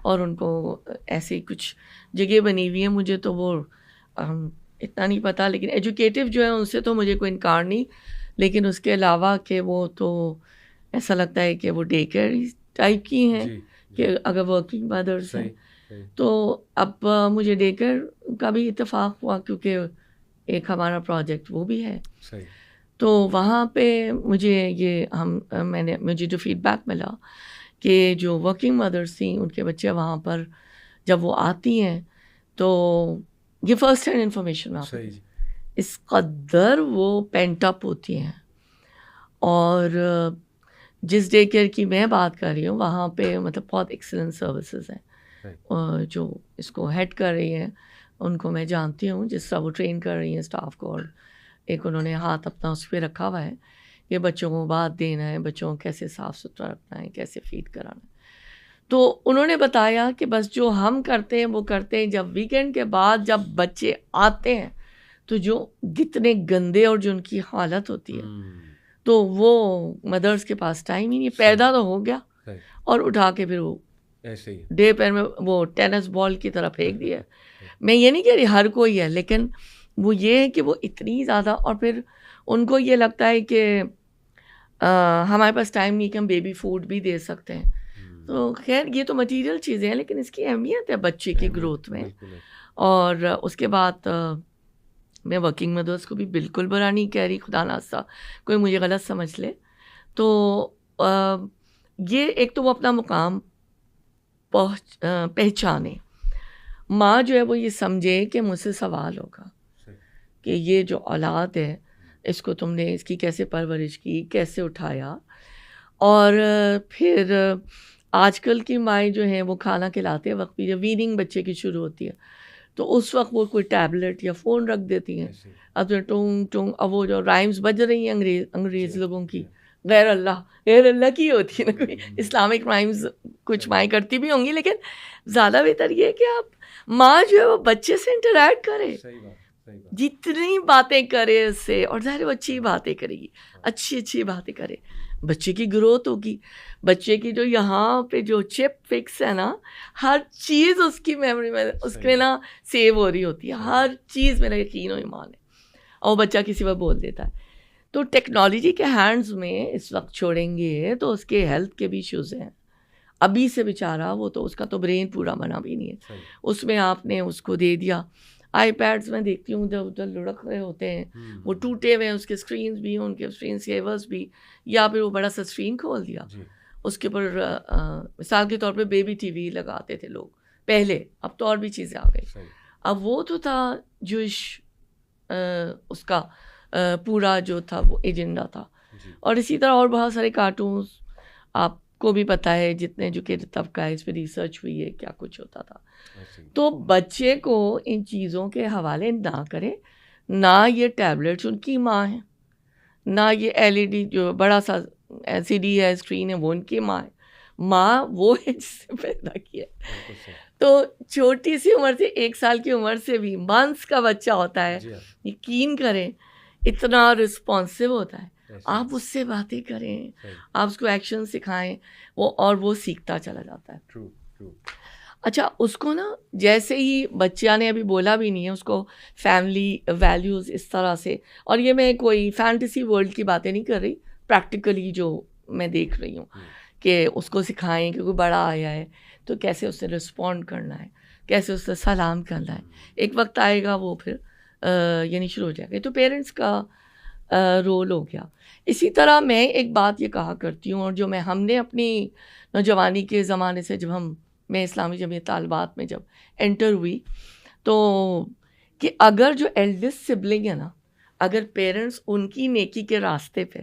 اور ان کو ایسی کچھ جگہ بنی ہوئی ہیں. مجھے تو وہ اتنا نہیں پتہ, لیکن ایجوکیٹو جو ہے ان سے تو مجھے کوئی انکار نہیں, لیکن اس کے علاوہ کہ وہ تو ایسا لگتا ہے کہ وہ ڈے کیئر ٹائپ کی ہیں کہ اگر ورکنگ مدرس ہیں تو اب مجھے ڈے کیئر کا بھی اتفاق ہوا کیونکہ ایک ہمارا پروجیکٹ وہ بھی ہے. تو وہاں پہ مجھے جو فیڈ بیک ملا کہ جو ورکنگ مدرس تھیں ان کے بچے وہاں پر جب وہ آتی ہیں تو یہ فرسٹ ہینڈ انفارمیشن آپ اس قدر وہ پینٹ اپ ہوتی ہیں. اور جس ڈے کیئر کی میں بات کر رہی ہوں وہاں پہ مطلب بہت ایکسلنٹ سروسز ہیں. جو اس کو ہیڈ کر رہی ہیں ان کو میں جانتی ہوں, جس طرح وہ ٹرین کر رہی ہیں اسٹاف کو, اور ایک انہوں نے ہاتھ اپنا اس پہ رکھا ہوا ہے کہ بچوں کو بات دینا ہے, بچوں کو کیسے صاف ستھرا رکھنا ہے, کیسے فیڈ کرانا ہے. تو انہوں نے بتایا کہ بس جو ہم کرتے ہیں وہ کرتے ہیں, جب ویکینڈ کے بعد جب بچے آتے ہیں تو جو کتنے گندے اور جو ان کی حالت ہوتی ہے تو وہ مدرس کے پاس ٹائم ہی نہیں. پیدا تو ہو گیا اور اٹھا کے پھر وہ ڈے پیر میں وہ ٹینس بال کی طرح پھینک دیا. میں یہ نہیں کہہ رہی ہر کوئی ہے, لیکن وہ یہ ہے کہ وہ اتنی زیادہ, اور پھر ان کو یہ لگتا ہے کہ ہمارے پاس ٹائم نہیں کہ ہم بیبی فوڈ بھی دے سکتے ہیں. تو خیر یہ تو مٹیریل چیزیں ہیں, لیکن اس کی اہمیت ہے بچے کی گروتھ میں. اور اس کے بعد میں ورکنگ مدرس کو بھی بالکل برا نہیں کہہ رہی, خدا نخواستہ کوئی مجھے غلط سمجھ لے. تو یہ ایک تو وہ اپنا مقام پہچانے. ماں جو ہے وہ یہ سمجھے کہ مجھ سے سوال ہوگا کہ یہ جو اولاد ہے اس کو تم نے اس کی کیسے پرورش کی, کیسے اٹھایا. اور پھر آج کل کی مائیں جو ہیں وہ کھانا کھلاتے وقت بھی جب ویننگ بچے کی شروع ہوتی ہے تو اس وقت وہ کوئی ٹیبلٹ یا فون رکھ دیتی ہیں. اب جو ٹونگ ٹونگ, اب وہ جو رائمز بج رہی ہیں انگریز لوگوں کی, غیر اللہ کی ہوتی ہے نا, کوئی اسلامک رائمز کچھ مائیں کرتی بھی ہوں گی, لیکن زیادہ بہتر یہ ہے کہ آپ ماں جو ہے وہ بچے سے انٹریکٹ کرے, جتنی باتیں کرے اس سے, اور ظاہر وہ اچھی باتیں کرے گی, اچھی باتیں کرے, بچے کی گروتھ ہوگی. بچے کی جو یہاں پہ جو چپ فکس ہے نا, ہر چیز اس کی میموری میں اس میں نا سیو ہو رہی ہوتی ہے, ہر چیز میرا یقین و ایمان ہے, اور بچہ کسی وقت بول دیتا ہے. تو ٹیکنالوجی کے ہینڈز میں اس وقت چھوڑیں گے تو اس کے ہیلتھ کے بھی ایشوز ہیں. ابھی سے بیچارہ وہ تو اس کا تو برین پورا بنا بھی نہیں ہے, اس میں آپ نے اس کو دے دیا. آئی پیڈس میں دیکھتی ہوں ادھر ادھر لڑک رہے ہوتے ہیں, وہ ٹوٹے ہوئے ہیں, اس کے اسکرینس بھی, ان کے اسکرین سیورس بھی, یا پھر وہ بڑا سا اسکرین کھول دیا, اس کے اوپر مثال کے طور پہ بیبی ٹی وی لگاتے تھے لوگ پہلے, اب تو اور بھی چیزیں آ گئی. اب وہ تو تھا جوش اس کا پورا جو تھا وہ ایجنڈا تھا. اور اسی طرح اور بہت سارے کارٹونز آپ کو بھی پتہ ہے, جتنے ایجوکیٹڈ طبقہ ہے اس پہ ریسرچ ہوئی ہے, کیا کچھ ہوتا تھا. تو بچے کو ان چیزوں کے حوالے نہ کرے, نہ یہ ٹیبلٹس ان کی ماں ہیں, نہ یہ LED جو بڑا سا LCD ہے اسکرین ہے وہ ان کی ماں ہے. ماں وہ ہے جس سے پیدا کیا. تو چھوٹی سی عمر سے 1 سال کی عمر سے بھی منتھس کا بچہ ہوتا ہے, یقین کریں اتنا رسپانسو ہوتا ہے. آپ اس سے باتیں کریں, آپ اس کو ایکشن سکھائیں, وہ سیکھتا چلا جاتا ہے. اچھا, اس کو نا جیسے ہی بچہ نے ابھی بولا بھی نہیں ہے, اس کو فیملی ویلیوز اس طرح سے, اور یہ میں کوئی فینٹیسی ورلڈ کی باتیں نہیں کر رہی, پریکٹیکلی جو میں دیکھ رہی ہوں کہ اس کو سکھائیں کہ کوئی بڑا آیا ہے تو کیسے اس سے رسپونڈ کرنا ہے, کیسے اس سے سلام کرنا ہے. ایک وقت آئے گا وہ پھر یعنی شروع ہو جائے گا. تو پیرنٹس کا رول ہو گیا. اسی طرح میں ایک بات یہ کہا کرتی ہوں, اور جو ہم نے اپنی نوجوانی کے زمانے سے جب میں اسلامی جمعیت طالبات میں جب انٹر ہوئی, تو کہ اگر جو ایلڈسٹ سبلنگ ہے نا, اگر پیرنٹس ان کی نیکی کے راستے پہ,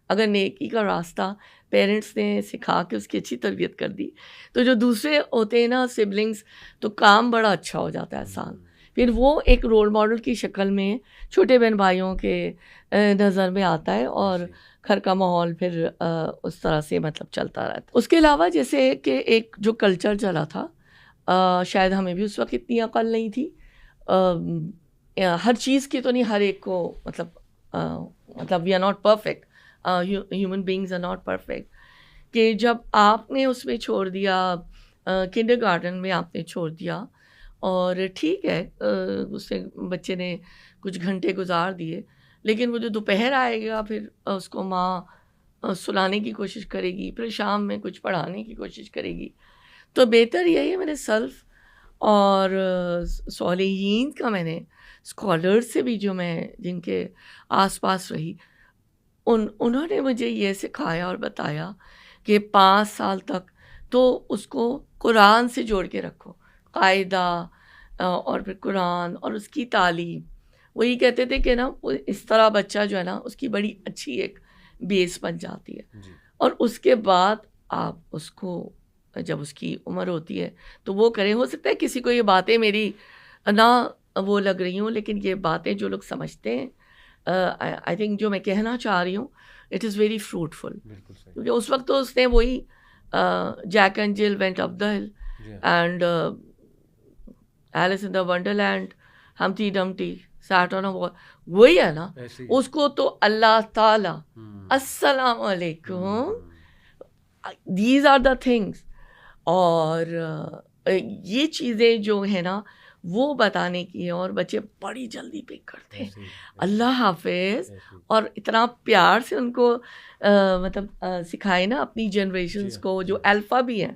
اگر نیکی کا راستہ پیرنٹس نے سکھا کے اس کی اچھی تربیت کر دی, تو جو دوسرے ہوتے ہیں نا سبلنگس, تو کام بڑا اچھا ہو جاتا ہے آسان. پھر وہ ایک رول ماڈل کی شکل میں چھوٹے بہن بھائیوں کے نظر میں آتا ہے, اور گھر کا ماحول پھر اس طرح سے مطلب چلتا رہتا ہے. اس کے علاوہ جیسے کہ ایک جو کلچر چلا تھا, شاید ہمیں بھی اس وقت اتنی عقل نہیں تھی, ہر چیز کی تو نہیں ہر ایک کو مطلب we are not perfect, human beings are not perfect, کہ جب آپ نے اس میں چھوڑ دیا, کنڈر گارڈن میں آپ نے چھوڑ دیا, اور ٹھیک ہے اس سے بچے نے کچھ گھنٹے گزار دیے, لیکن وہ جو دوپہر آئے گا پھر اس کو ماں سلانے کی کوشش کرے گی, پھر شام میں کچھ پڑھانے کی کوشش کرے گی. تو بہتر یہی ہے, میرے سلف اور صالحین کا, میں نے اسکالرز سے بھی جو میں جن کے آس پاس رہی, انہوں نے مجھے یہ سکھایا اور بتایا کہ 5 سال تک تو اس کو قرآن سے جوڑ کے رکھو, قاعدہ اور پھر قرآن اور اس کی تعلیم. وہی کہتے تھے کہ نا اس طرح بچہ جو ہے نا اس کی بڑی اچھی ایک بیس بن جاتی ہے, اور اس کے بعد آپ اس کو جب اس کی عمر ہوتی ہے تو وہ کریں. ہو سکتا ہے کسی کو یہ باتیں میری نہ وہ لگ رہی ہوں, لیکن یہ باتیں جو لوگ سمجھتے ہیں, آئی تھنک جو میں کہنا چاہ رہی ہوں, اٹ از ویری فروٹفل. کیونکہ اس وقت تو اس نے وہی Jack and Jill went up the hill and Alice in the wonderland, Humpty Dumpty sat on a wall, وہی ہے نا. اس کو تو اللہ تعالیٰ السلام علیکم, دیز آر دا تھنگس. اور یہ چیزیں جو ہے نا وہ بتانے کی ہے, اور بچے بڑی جلدی پک کرتے ہیں. اللہ حافظ. اور اتنا پیار سے ان کو مطلب سکھائے نا اپنی جنریشنز کو, جو الفا بھی ہیں,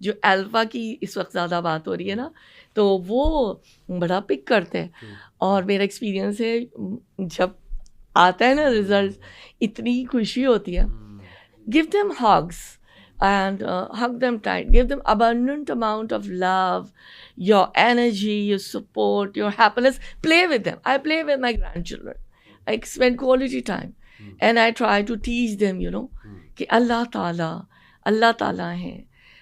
جو الفا کی اس وقت زیادہ بات ہو رہی ہے نا, تو وہ بڑا پک کرتے ہیں. اور میرا ایکسپیرینس ہے جب آتا ہے نا رزلٹ, اتنی خوشی ہوتی ہے. give them hugs and hug them tight, give them abundant amount of love, your energy, your support, your happiness. Play with them. I play with my grandchildren. I spend quality time and I try to teach them, کہ اللہ تعالیٰ ہیں,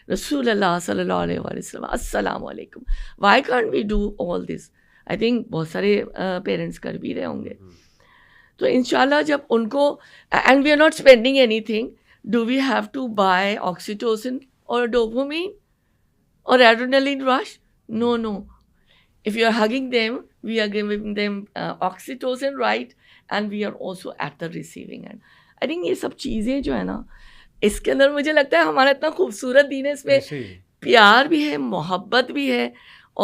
رسول اللہ صلی اللہ علیہ وسلم, السلام علیکم. Why can't we do all this? I think بہت سارے پیرنٹس کر بھی رہے ہوں گے. تو انشاءاللہ جب ان کو, and we are not spending anything. Do we have to buy oxytocin or dopamine or adrenaline rush? No. If you are hugging them, we are giving them oxytocin, right? And we are also at the receiving end. I think یہ سب چیزیں جو ہے نا, اس کے اندر مجھے لگتا ہے ہمارا اتنا خوبصورت دین ہے, اس میں پیار بھی ہے, محبت بھی ہے,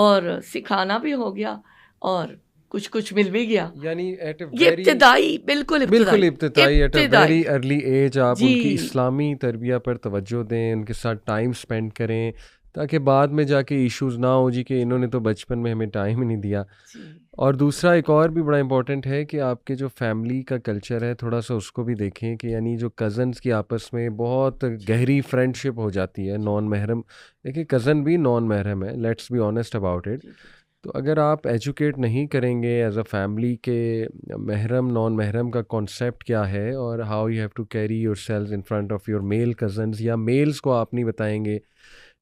اور سکھانا بھی ہو گیا, اور کچھ مل بھی گیا. یعنی یہ ابتدائی بالکل ابتدائی at a very early age آپ ان کی اسلامی تربیت پر توجہ دیں, ان کے ساتھ ٹائم اسپینڈ کریں, تاکہ بعد میں جا کے ایشوز نہ ہو جی کہ انہوں نے تو بچپن میں ہمیں ٹائم ہی نہیں دیا. اور دوسرا ایک اور بھی بڑا امپورٹنٹ ہے کہ آپ کے جو فیملی کا کلچر ہے تھوڑا سا اس کو بھی دیکھیں, کہ یعنی جو کزنس کی آپس میں بہت گہری فرینڈ شپ ہو جاتی ہے, نان محرم. دیکھیے کزن بھی نان محرم ہے, let's be honest about it. تو اگر آپ ایجوکیٹ نہیں کریں گے ایز اے فیملی کہ محرم نان محرم کا کانسیپٹ کیا ہے, اور how you have to carry yourselves in front of your male cousins, یا میلز کو آپ نہیں بتائیں گے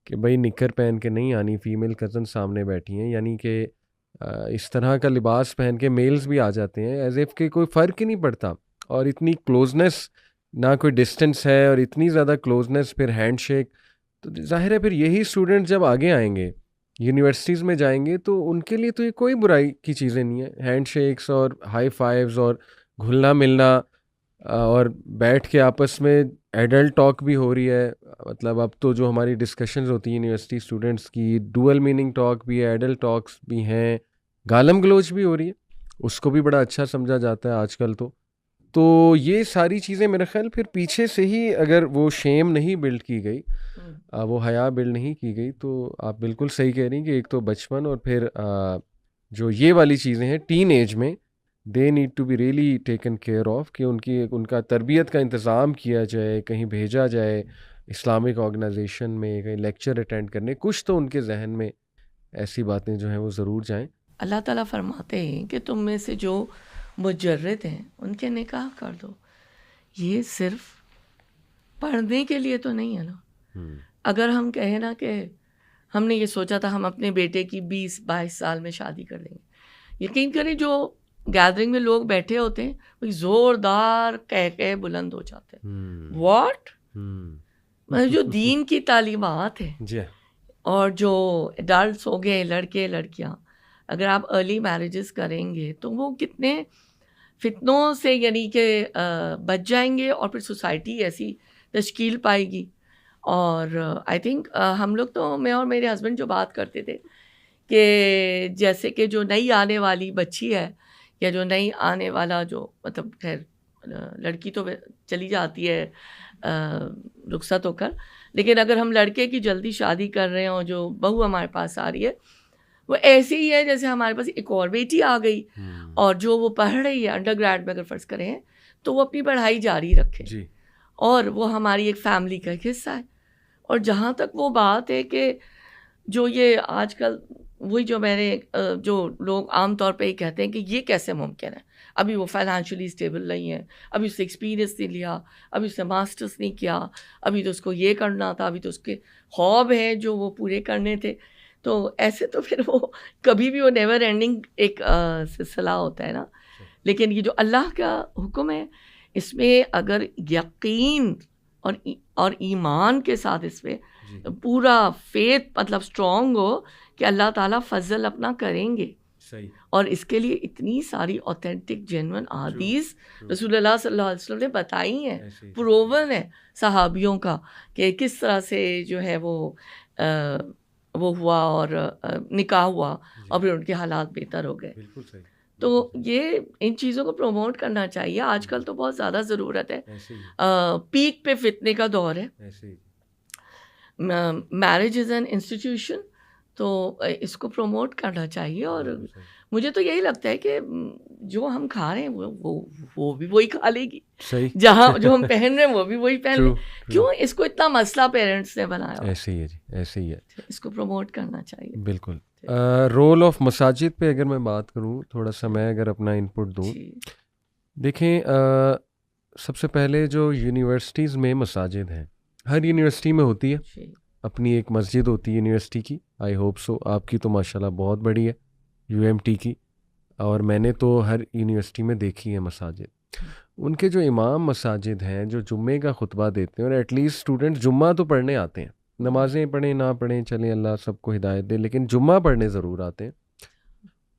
کہ بھائی نکر پہن کے نہیں آنی, فیمیل کزن سامنے بیٹھی ہیں, یعنی کہ اس طرح کا لباس پہن کے میلز بھی آ جاتے ہیں ایز ایف کہ کوئی فرق ہی نہیں پڑتا. اور اتنی کلوزنس, نہ کوئی ڈسٹینس ہے, اور اتنی زیادہ کلوزنس, پھر ہینڈ شیک. تو ظاہر ہے پھر یہی اسٹوڈنٹ جب آگے آئیں گے, یونیورسٹیز میں جائیں گے, تو ان کے لیے تو یہ کوئی برائی کی چیزیں نہیں ہیں, ہینڈ شیکس اور ہائی فائیوز اور گھلنا ملنا اور بیٹھ کے آپس میں ایڈلٹ ٹاک بھی ہو رہی ہے. مطلب اب تو جو ہماری ڈسکشنز ہوتی ہیں یونیورسٹی اسٹوڈنٹس کی, ڈوئل میننگ ٹاک بھی ہے, ایڈلٹ ٹاکس بھی ہیں, گالم گلوچ بھی ہو رہی ہے, اس کو بھی بڑا اچھا سمجھا جاتا ہے آج کل. تو یہ ساری چیزیں میرا خیال پھر پیچھے سے ہی اگر وہ شیم نہیں بلڈ کی گئی, وہ حیا بلڈ نہیں کی گئی, تو آپ بالکل صحیح کہہ رہی ہیں کہ ایک تو بچپن اور پھر جو یہ والی چیزیں ہیں ٹین ایج میں, they need to be really taken care of, کہ ان کا تربیت کا انتظام کیا جائے, کہیں بھیجا جائے اسلامک آرگنائزیشن میں, کہیں لیکچر اٹینڈ کرنے, کچھ تو ان کے ذہن میں ایسی باتیں جو ہیں وہ ضرور جائیں. اللہ تعالیٰ فرماتے ہیں کہ تم میں سے جو مجرد ہیں ان کے نکاح کر دو. یہ صرف پڑھنے کے لیے تو نہیں ہے نا. اگر ہم کہیں نا کہ ہم نے یہ سوچا تھا ہم اپنے بیٹے کی 20-22 سال میں شادی کر دیں گے, یقین کریں جو گیدرنگ میں لوگ بیٹھے ہوتے ہیں وہ زوردار کہہ بلند ہو جاتے ہیں. واٹ مطلب جو دین کی تعلیمات ہیں اور جو ایڈلٹس ہو گئے, لڑکے لڑکیاں, اگر آپ ارلی میرجز کریں گے تو وہ کتنے فتنوں سے یعنی کہ بچ جائیں گے, اور پھر سوسائٹی ایسی تشکیل پائے گی. اور آئی تھنک ہم لوگ تو, میں اور میرے ہسبینڈ جو بات کرتے تھے کہ جیسے کہ جو نئی آنے والی بچی ہے یا جو نئی آنے والا جو مطلب خیر لڑکی تو چلی جاتی ہے رخصت ہو کر, لیکن اگر ہم لڑکے کی جلدی شادی کر رہے ہیں اور جو بہو ہمارے پاس آ رہی ہے وہ ایسی ہی ہے جیسے ہمارے پاس ایک اور بیٹی آ گئی, اور جو وہ پڑھ رہی ہے انڈر گریڈ میں اگر فرض کریں تو وہ اپنی پڑھائی جاری رکھے, اور وہ ہماری ایک فیملی کا ایک حصہ ہے. اور جہاں تک وہ بات ہے کہ جو یہ آج کل وہی جو میں نے جو لوگ عام طور پہ ہی کہتے ہیں کہ یہ کیسے ممکن ہے, ابھی وہ فائنینشلی اسٹیبل نہیں ہے, ابھی اس سے ایکسپیرینس نہیں لیا, ابھی اس نے ماسٹرس نہیں کیا, ابھی تو اس کو یہ کرنا تھا, ابھی تو اس کے خواب ہیں جو وہ پورے کرنے تھے. تو ایسے تو پھر وہ کبھی بھی وہ نیور اینڈنگ ایک سلسلہ ہوتا ہے نا. لیکن یہ جو اللہ کا حکم ہے اس میں اگر یقین اور ایمان کے ساتھ اس پہ پورا فیتھ مطلب اسٹرانگ ہو کہ اللہ تعالیٰ فضل اپنا کریں گے. اور اس کے لیے اتنی ساری اوتھینٹک جینون احادیث رسول اللہ صلی اللہ علیہ وسلم نے بتائی ہیں, پروون ہے صحابیوں کا کہ کس طرح سے جو ہے وہ ہوا اور نکاح ہوا اور پھر ان کے حالات بہتر ہو گئے. تو یہ ان چیزوں کو پروموٹ کرنا چاہیے. آج کل تو بہت زیادہ ضرورت ہے, پیک پہ فتنے کا دور ہے. میرج از این انسٹیٹیوشن, تو اس کو پروموٹ کرنا چاہیے. اور مجھے تو یہی لگتا ہے کہ جو ہم کھا رہے ہیں وہ بھی وہی کھا لے گی, جہاں جو ہم پہن رہے ہیں وہ بھی وہی پہن لے. کیوں اس کو اتنا مسئلہ پیرنٹس نے بنایا؟ ایسے ہی ہے جی, ایسے ہی ہے. اس کو پروموٹ کرنا چاہیے. بالکل. رول آف مساجد پہ اگر میں بات کروں, تھوڑا سا میں اگر اپنا انپٹ دوں, دیکھیں سب سے پہلے جو یونیورسٹیز میں مساجد ہیں, ہر یونیورسٹی میں ہوتی ہے اپنی ایک مسجد ہوتی ہے یونیورسٹی کی. آئی ہوپ سو آپ کی تو ماشاءاللہ بہت بڑی ہے UMT کی, اور میں نے تو ہر یونیورسٹی میں دیکھی ہے مساجد. ان کے جو امام مساجد ہیں جو جمعے کا خطبہ دیتے ہیں, اور ایٹ لیسٹ اسٹوڈنٹ جمعہ تو پڑھنے آتے ہیں, نمازیں پڑھیں نہ پڑھیں چلیں اللہ سب کو ہدایت دے, لیکن جمعہ پڑھنے ضرور آتے ہیں.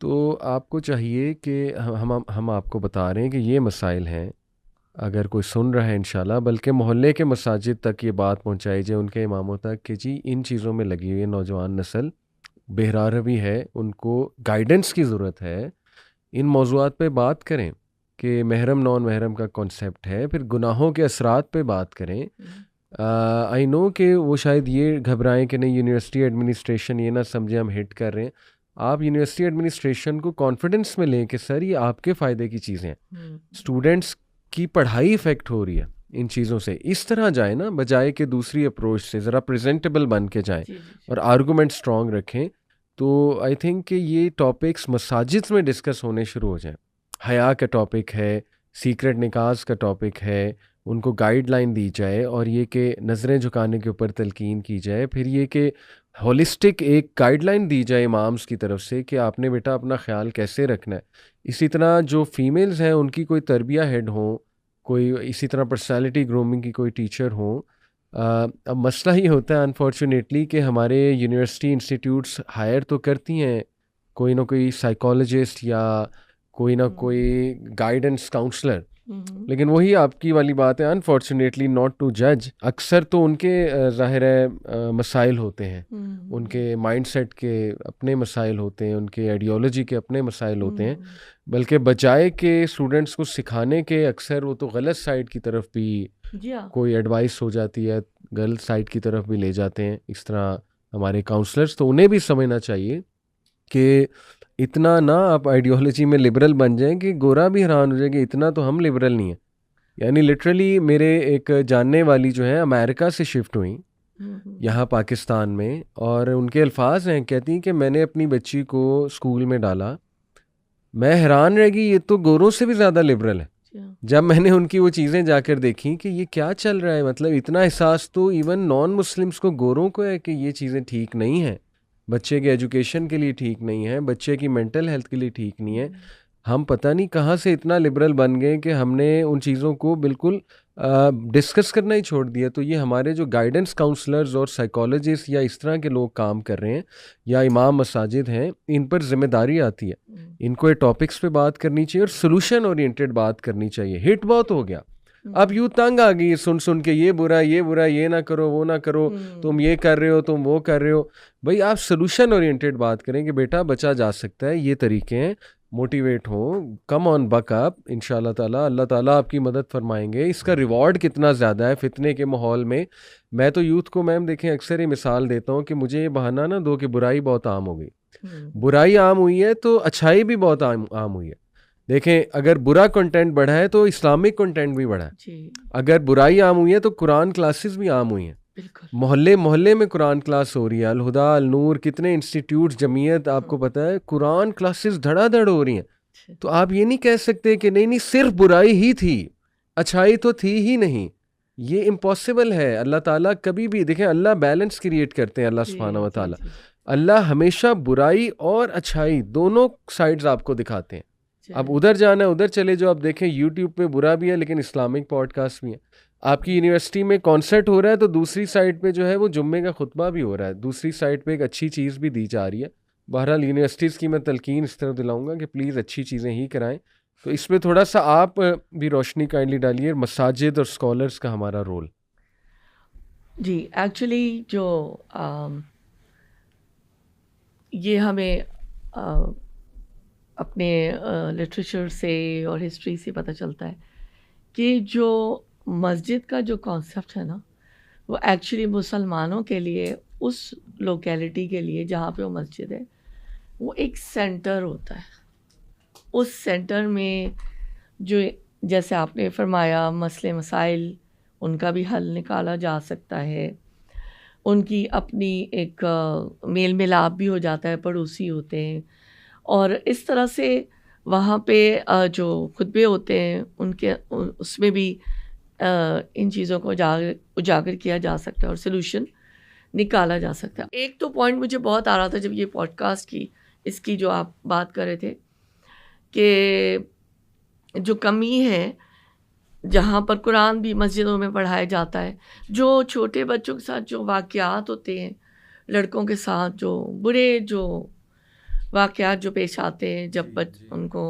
تو آپ کو چاہیے کہ ہم آپ کو بتا رہے ہیں کہ یہ مسائل ہیں, اگر کوئی سن رہا ہے انشاءاللہ, بلکہ محلے کے مساجد تک یہ بات پہنچائی جائے ان کے اماموں تک کہ جی ان چیزوں میں لگی ہوئی ہے نوجوان نسل, بہرا روی ہے, ان کو گائیڈنس کی ضرورت ہے. ان موضوعات پہ بات کریں کہ محرم نان محرم کا کانسیپٹ ہے, پھر گناہوں کے اثرات پہ بات کریں. آئی نو کہ وہ شاید یہ گھبرائیں کہ نہیں یونیورسٹی ایڈمنسٹریشن یہ نہ سمجھے ہم ہٹ کر رہے ہیں. آپ یونیورسٹی ایڈمنسٹریشن کو کانفیڈنس میں لیں کہ سر یہ آپ کے فائدے کی چیزیں ہیں, اسٹوڈنٹس کی پڑھائی افیکٹ ہو رہی ہے ان چیزوں سے. اس طرح جائیں نا, بجائے کہ دوسری اپروچ سے ذرا پریزنٹیبل بن کے جائیں اور آرگومنٹ اسٹرانگ رکھیں. تو آئی تھنک کہ یہ ٹاپکس مساجد میں ڈسکس ہونے شروع ہو جائیں. حیا کا ٹاپک ہے, سیکرٹ نکاز کا ٹاپک ہے, ان کو گائیڈ لائن دی جائے, اور یہ کہ نظریں جھکانے کے اوپر تلقین کی جائے. پھر یہ کہ ہولسٹک ایک گائیڈ لائن دی جائے امامز کی طرف سے کہ آپ نے بیٹا اپنا خیال کیسے رکھنا ہے. اسی طرح جو فیمیلز ہیں ان کی کوئی تربیہ ہیڈ ہوں, کوئی اسی طرح پرسنالٹی گرومنگ کی کوئی ٹیچر ہوں. اب مسئلہ یہ ہوتا ہے انفارچونیٹلی کہ ہمارے یونیورسٹی انسٹیٹیوٹس ہائر تو کرتی ہیں کوئی نہ کوئی سائیکالوجسٹ یا کوئی نہ کوئی گائیڈنس کاؤنسلر. لیکن وہی آپ کی والی بات ہے, انفارچونیٹلی ناٹ ٹو جج. اکثر تو ان کے ظاہر ہے مسائل ہوتے ہیں, ان کے مائنڈ سیٹ کے اپنے مسائل ہوتے ہیں, ان کے آئیڈیالوجی کے اپنے مسائل ہوتے ہیں, بلکہ بجائے کہ اسٹوڈنٹس کو سکھانے کے اکثر وہ تو غلط سائڈ کی طرف بھی کوئی ایڈوائس ہو جاتی ہے, غلط سائڈ کی طرف بھی لے جاتے ہیں اس طرح ہمارے کاؤنسلرس. تو انہیں بھی سمجھنا چاہیے کہ اتنا نہ آپ آئیڈیالوجی میں لبرل بن جائیں کہ گورا بھی حیران ہو جائے کہ اتنا تو ہم لبرل نہیں ہیں. یعنی لٹرلی میرے ایک جاننے والی جو ہے امریکہ سے شفٹ ہوئیں یہاں پاکستان میں, اور ان کے الفاظ ہیں, کہتی ہیں کہ میں نے اپنی بچی کو اسکول میں ڈالا, میں حیران رہ گئی یہ تو گوروں سے بھی زیادہ لبرل ہے. جب میں نے ان کی وہ چیزیں جا کر دیکھیں کہ یہ کیا چل رہا ہے, مطلب اتنا احساس تو ایون نان مسلمس کو, گوروں کو ہے کہ یہ چیزیں ٹھیک نہیں ہیں, بچے کے ایجوکیشن کے لیے ٹھیک نہیں ہے, بچے کی مینٹل ہیلتھ کے لیے ٹھیک نہیں ہے. ہم پتہ نہیں کہاں سے اتنا لبرل بن گئے کہ ہم نے ان چیزوں کو بالکل ڈسکس کرنا ہی چھوڑ دیا. تو یہ ہمارے جو گائیڈنس کاؤنسلرز اور سائیکالوجسٹ یا اس طرح کے لوگ کام کر رہے ہیں یا امام مساجد ہیں, ان پر ذمہ داری آتی ہے. ان کو یہ ٹاپکس پہ بات کرنی چاہیے اور سولوشن اورینٹیڈ بات کرنی چاہیے. ہٹ بہت ہو گیا, اب یوں تنگ آ گئی سن کے, یہ برا یہ برا, یہ نہ کرو وہ نہ کرو, تم یہ کر رہے ہو تم وہ کر رہے ہو. بھائی آپ سولوشن اورینٹیڈ بات کریں کہ بیٹا بچا جا سکتا ہے, یہ طریقے ہیں, موٹیویٹ ہوں, کم آن بک اپ, ان شاء اللہ تعالیٰ اللہ تعالیٰ آپ کی مدد فرمائیں گے. اس کا ریوارڈ کتنا زیادہ ہے فتنے کے ماحول میں. میں تو یوتھ کو میم دیکھیں اکثر یہ مثال دیتا ہوں کہ مجھے یہ بہانہ نہ دو کہ برائی بہت عام ہو گئی. برائی عام ہوئی ہے تو اچھائی بھی بہت عام ہوئی ہے. دیکھیں اگر برا کنٹینٹ بڑھا ہے تو اسلامک کنٹینٹ بھی بڑھا ہے. اگر برائی عام ہوئی ہے تو قرآن کلاسز بھی عام ہوئی ہیں. محلے میں قرآن کلاس ہو رہی ہے, الہدا, النور, کتنے انسٹیٹیوٹس, جمعیت, آپ کو پتہ ہے قرآن کلاسز دھڑا دھڑ ہو رہی ہیں. تو آپ یہ نہیں کہہ سکتے کہ نہیں صرف برائی ہی تھی, اچھائی تو تھی ہی نہیں. یہ امپاسبل ہے. اللہ تعالیٰ کبھی بھی, دیکھیں اللہ بیلنس کریٹ کرتے ہیں, اللہ سبحانہ و تعالیٰ, اللہ ہمیشہ برائی اور اچھائی دونوں سائڈز آپ کو دکھاتے ہیں. اب ادھر جانا ہے ادھر چلے جو, آپ دیکھیں یوٹیوب پہ برا بھی ہے لیکن اسلامک پوڈ کاسٹ بھی ہیں. آپ کی یونیورسٹی میں کانسرٹ ہو رہا ہے تو دوسری سائڈ پہ جو ہے وہ جمعے کا خطبہ بھی ہو رہا ہے, دوسری سائڈ پہ ایک اچھی چیز بھی دی جا رہی ہے. بہرحال یونیورسٹیز کی میں تلقین اس طرح دلاؤں گا کہ پلیز اچھی چیزیں ہی کرائیں. تو اس پہ تھوڑا سا آپ بھی روشنی کائنڈلی ڈالیے, مساجد اور اسکالرس کا ہمارا رول. جی ایکچولی جو یہ ہمیں اپنے لٹریچر سے اور ہسٹری سے پتہ چلتا ہے کہ جو مسجد کا جو کانسیپٹ ہے نا, وہ ایکچولی مسلمانوں کے لیے, اس لوکیلٹی کے لیے جہاں پہ وہ مسجد ہے, وہ ایک سینٹر ہوتا ہے. اس سینٹر میں جو جیسے آپ نے فرمایا مسئلے مسائل, ان کا بھی حل نکالا جا سکتا ہے, ان کی اپنی ایک میل ملاپ بھی ہو جاتا ہے, پڑوسی ہوتے ہیں, اور اس طرح سے وہاں پہ جو خطبے ہوتے ہیں ان کے اس میں بھی ان چیزوں کو اجاگر کیا جا سکتا ہے اور سلوشن نکالا جا سکتا ہے. ایک تو پوائنٹ مجھے بہت آ رہا تھا جب یہ پوڈ کاسٹ کی اس کی جو آپ بات کر رہے تھے کہ جو کمی ہے جہاں پر قرآن بھی مسجدوں میں پڑھایا جاتا ہے, جو چھوٹے بچوں کے ساتھ جو واقعات ہوتے ہیں, لڑکوں کے ساتھ جو برے جو واقعات جو پیش آتے ہیں جب ان کو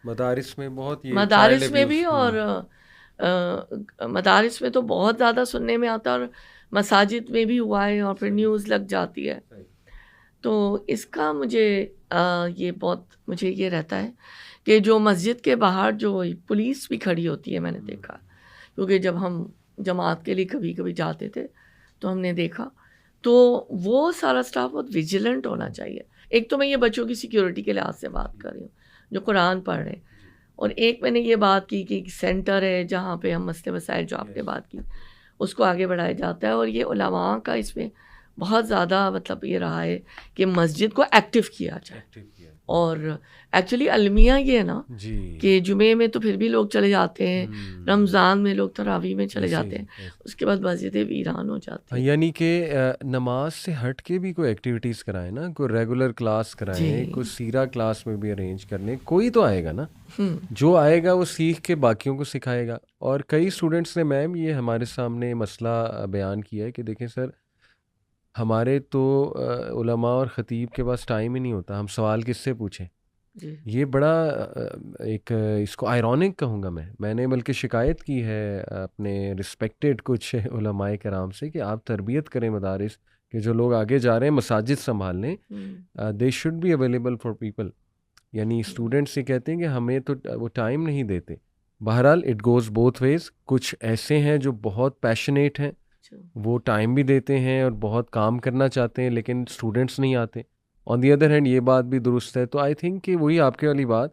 مدارس میں بہت, مدارس میں بھی, اور مدارس میں تو بہت زیادہ سننے میں آتا ہے, اور مساجد میں بھی ہوا ہے, اور پھر نیوز لگ جاتی ہے. تو اس کا مجھے یہ بہت مجھے یہ رہتا ہے کہ جو مسجد کے باہر جو پولیس بھی کھڑی ہوتی ہے, میں نے دیکھا, کیونکہ جب ہم جماعت کے لیے کبھی کبھی جاتے تھے تو ہم نے دیکھا, تو وہ سارا سٹاف بہت ویجیلنٹ ہونا چاہیے. ایک تو میں یہ بچوں کی سیکیورٹی کے لحاظ سے بات کر رہی ہوں جو قرآن پڑھ رہے ہیں, اور ایک میں نے یہ بات کی کہ ایک سینٹر ہے جہاں پہ ہم مسئلے مسائل جو آپ نے بات کی اس کو آگے بڑھایا جاتا ہے. اور یہ علماء کا اس میں بہت زیادہ مطلب یہ رہا ہے کہ مسجد کو ایکٹیو کیا جائے. اور ایکچولی المیہ یہ ہے نا کہ جمعے میں تو پھر بھی لوگ چلے جاتے ہیں, رمضان میں لوگ تراویح میں چلے جاتے ہیں, اس کے بعد مسجدیں ویران ہو جاتی ہیں. یعنی کہ نماز سے ہٹ کے بھی کوئی ایکٹیویٹیز کرائیں نا, کوئی ریگولر کلاس کرائیں, کوئی سیرہ کلاس میں بھی ارینج کر لیں. کوئی تو آئے گا نا, جو آئے گا وہ سیکھ کے باقیوں کو سکھائے گا. اور کئی اسٹوڈنٹس نے میم یہ ہمارے سامنے مسئلہ بیان کیا ہے کہ دیکھیں سر, ہمارے تو علماء اور خطیب کے پاس ٹائم ہی نہیں ہوتا, ہم سوال کس سے پوچھیں. جی یہ بڑا ایک اس کو آئرونک کہوں گا میں نے بلکہ شکایت کی ہے اپنے رسپیکٹڈ کچھ علماء کرام سے کہ آپ تربیت کریں مدارس کہ جو لوگ آگے جا رہے ہیں مساجد سنبھالنے they should be available for people. یعنی اسٹوڈنٹس سے کہتے ہیں کہ ہمیں تو وہ ٹائم نہیں دیتے. بہرحال اٹ گوز بوتھ ویز. کچھ ایسے ہیں جو بہت پیشنیٹ ہیں, وہ ٹائم بھی دیتے ہیں اور بہت کام کرنا چاہتے ہیں, لیکن اسٹوڈنٹس نہیں آتے. آن دی ادر ہینڈ یہ بات بھی درست ہے. تو آئی تھنک کہ وہی آپ کے والی بات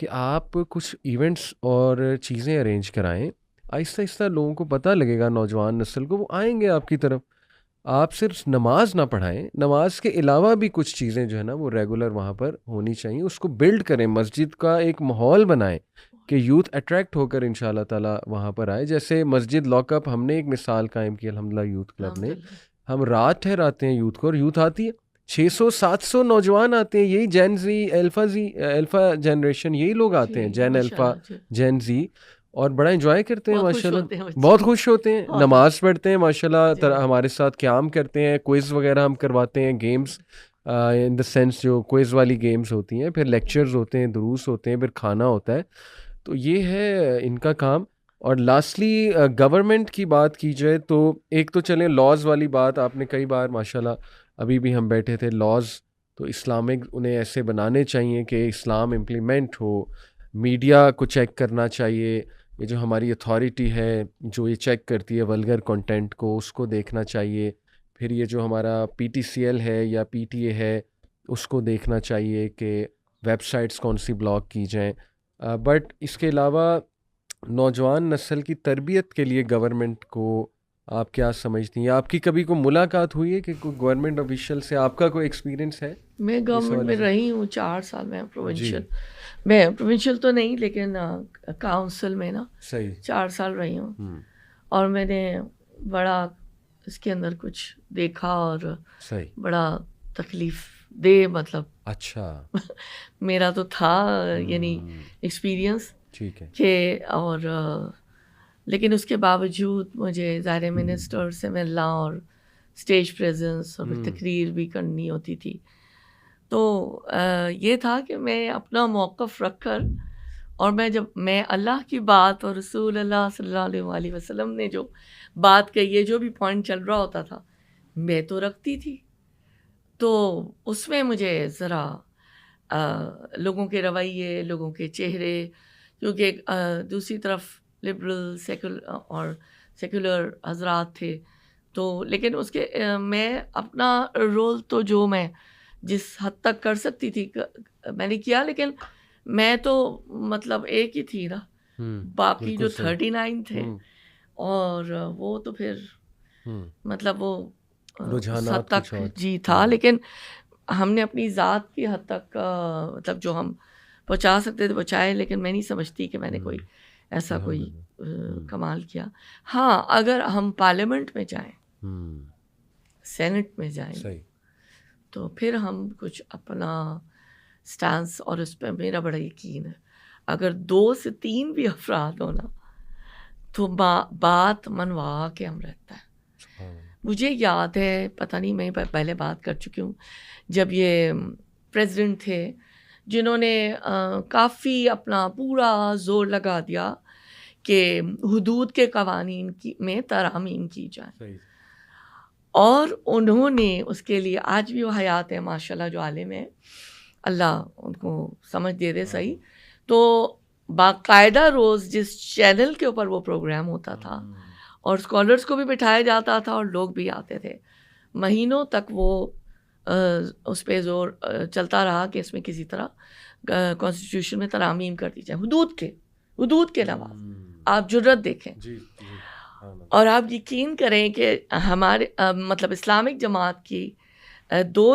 کہ آپ کچھ ایونٹس اور چیزیں ارینج کرائیں, آہستہ آہستہ لوگوں کو پتہ لگے گا, نوجوان نسل کو, وہ آئیں گے آپ کی طرف. آپ صرف نماز نہ پڑھائیں, نماز کے علاوہ بھی کچھ چیزیں جو ہے نا وہ ریگولر وہاں پر ہونی چاہیے. اس کو بلڈ کریں, مسجد کا ایک ماحول بنائیں کہ یوتھ اٹریکٹ ہو کر انشاءاللہ تعالیٰ وہاں پر آئے. جیسے مسجد لاک اپ ہم نے ایک مثال قائم کی الحمدللہ یوتھ کلب نے. ہم رات ٹھہراتے ہیں یوتھ کو اور یوتھ آتی ہے, 600-700 نوجوان آتے ہیں. یہی جین زی, الفا جنریشن, یہی لوگ آتے ہیں, جین الفا, جین زی, اور بڑا انجوائے کرتے ہیں ماشاءاللہ, بہت خوش ہوتے ہیں, نماز پڑھتے ہیں ماشاءاللہ, ہمارے ساتھ قیام کرتے ہیں, کوئز وغیرہ ہم کرواتے ہیں, گیمز ان دا سینس جو کوئز والی گیمز ہوتی ہیں, پھر لیکچرز ہوتے ہیں, دروس ہوتے ہیں, پھر کھانا ہوتا ہے. تو یہ ہے ان کا کام. اور لاسٹلی گورنمنٹ کی بات کی جائے تو ایک تو چلیں لاز والی بات آپ نے کئی بار ماشاءاللہ, ابھی بھی ہم بیٹھے تھے, لاز تو اسلامک انہیں ایسے بنانے چاہیے کہ اسلام امپلیمنٹ ہو. میڈیا کو چیک کرنا چاہیے, یہ جو ہماری اتھارٹی ہے جو یہ چیک کرتی ہے ولگر کنٹینٹ کو, اس کو دیکھنا چاہیے. پھر یہ جو ہمارا PTCL ہے یا PTA ہے اس کو دیکھنا چاہیے کہ ویب سائٹس کون سی بلاک کی جائیں. بٹ اس کے علاوہ نوجوان نسل کی تربیت کے لیے گورنمنٹ کو آپ کیا سمجھتی ہیں؟ آپ کی کبھی کوئی ملاقات ہوئی ہے کہ کوئی گورنمنٹ آفیشیل سے آپ کا کوئی ایکسپیرینس ہے؟ میں گورنمنٹ میں رہی ہوں 4 سال. میں پروونشل تو نہیں لیکن کاؤنسل میں نا 4 سال رہی ہوں, اور میں نے بڑا اس کے اندر کچھ دیکھا اور بڑا تکلیف دے مطلب اچھا میرا تو تھا یعنی ایکسپیرئنس کہ, اور لیکن اس کے باوجود مجھے ظاہر منسٹر سے ملنا اور اسٹیج پریزنس اور پھر تقریر بھی کرنی ہوتی تھی. تو یہ تھا کہ میں اپنا موقف رکھ کر, اور میں اللہ کی بات اور رسول اللہ صلی اللہ علیہ وسلم نے جو بات کہی ہے, جو بھی پوائنٹ چل رہا ہوتا تھا میں تو رکھتی تھی. تو اس میں مجھے ذرا لوگوں کے رویے, لوگوں کے چہرے, کیونکہ دوسری طرف لبرل سیکولر حضرات تھے, تو لیکن اس کے میں اپنا رول تو جو میں جس حد تک کر سکتی تھی میں نے کیا, لیکن میں تو مطلب ایک ہی تھی نا, باقی جو 39 تھے, اور وہ تو پھر مطلب وہ حد تک جی تھا. لیکن ہم نے اپنی ذات کی حد تک مطلب جو ہم پہنچا سکتے تھے پہنچائے, لیکن میں نہیں سمجھتی کہ میں نے کوئی ایسا کوئی کمال کیا. ہاں اگر ہم پارلیمنٹ میں جائیں, سینٹ میں جائیں, تو پھر ہم کچھ اپنا سٹانس, اور اس پہ میرا بڑا یقین ہے اگر 2 سے 3 بھی افراد ہونا تو بات منوا کے ہم رہتا ہے. مجھے یاد ہے, پتہ نہیں میں پہلے بات کر چکی ہوں, جب یہ پریزیڈنٹ تھے جنہوں نے کافی اپنا پورا زور لگا دیا کہ حدود کے قوانین میں ترامیم کی جائے, اور انہوں نے اس کے لیے, آج بھی وہ حیات ہے ماشاءاللہ, جو عالم ہے, اللہ ان کو سمجھ دے دے صحیح, تو باقاعدہ روز جس چینل کے اوپر وہ پروگرام ہوتا تھا اور اسکالرس کو بھی بٹھایا جاتا تھا اور لوگ بھی آتے تھے, مہینوں تک وہ اس پہ زور چلتا رہا کہ اس میں کسی طرح کانسٹیٹیوشن میں ترامیم کر دی جائے حدود کے علاوہ. آپ جرت دیکھیں, اور آپ یقین کریں کہ ہمارے مطلب اسلامک جماعت کی 2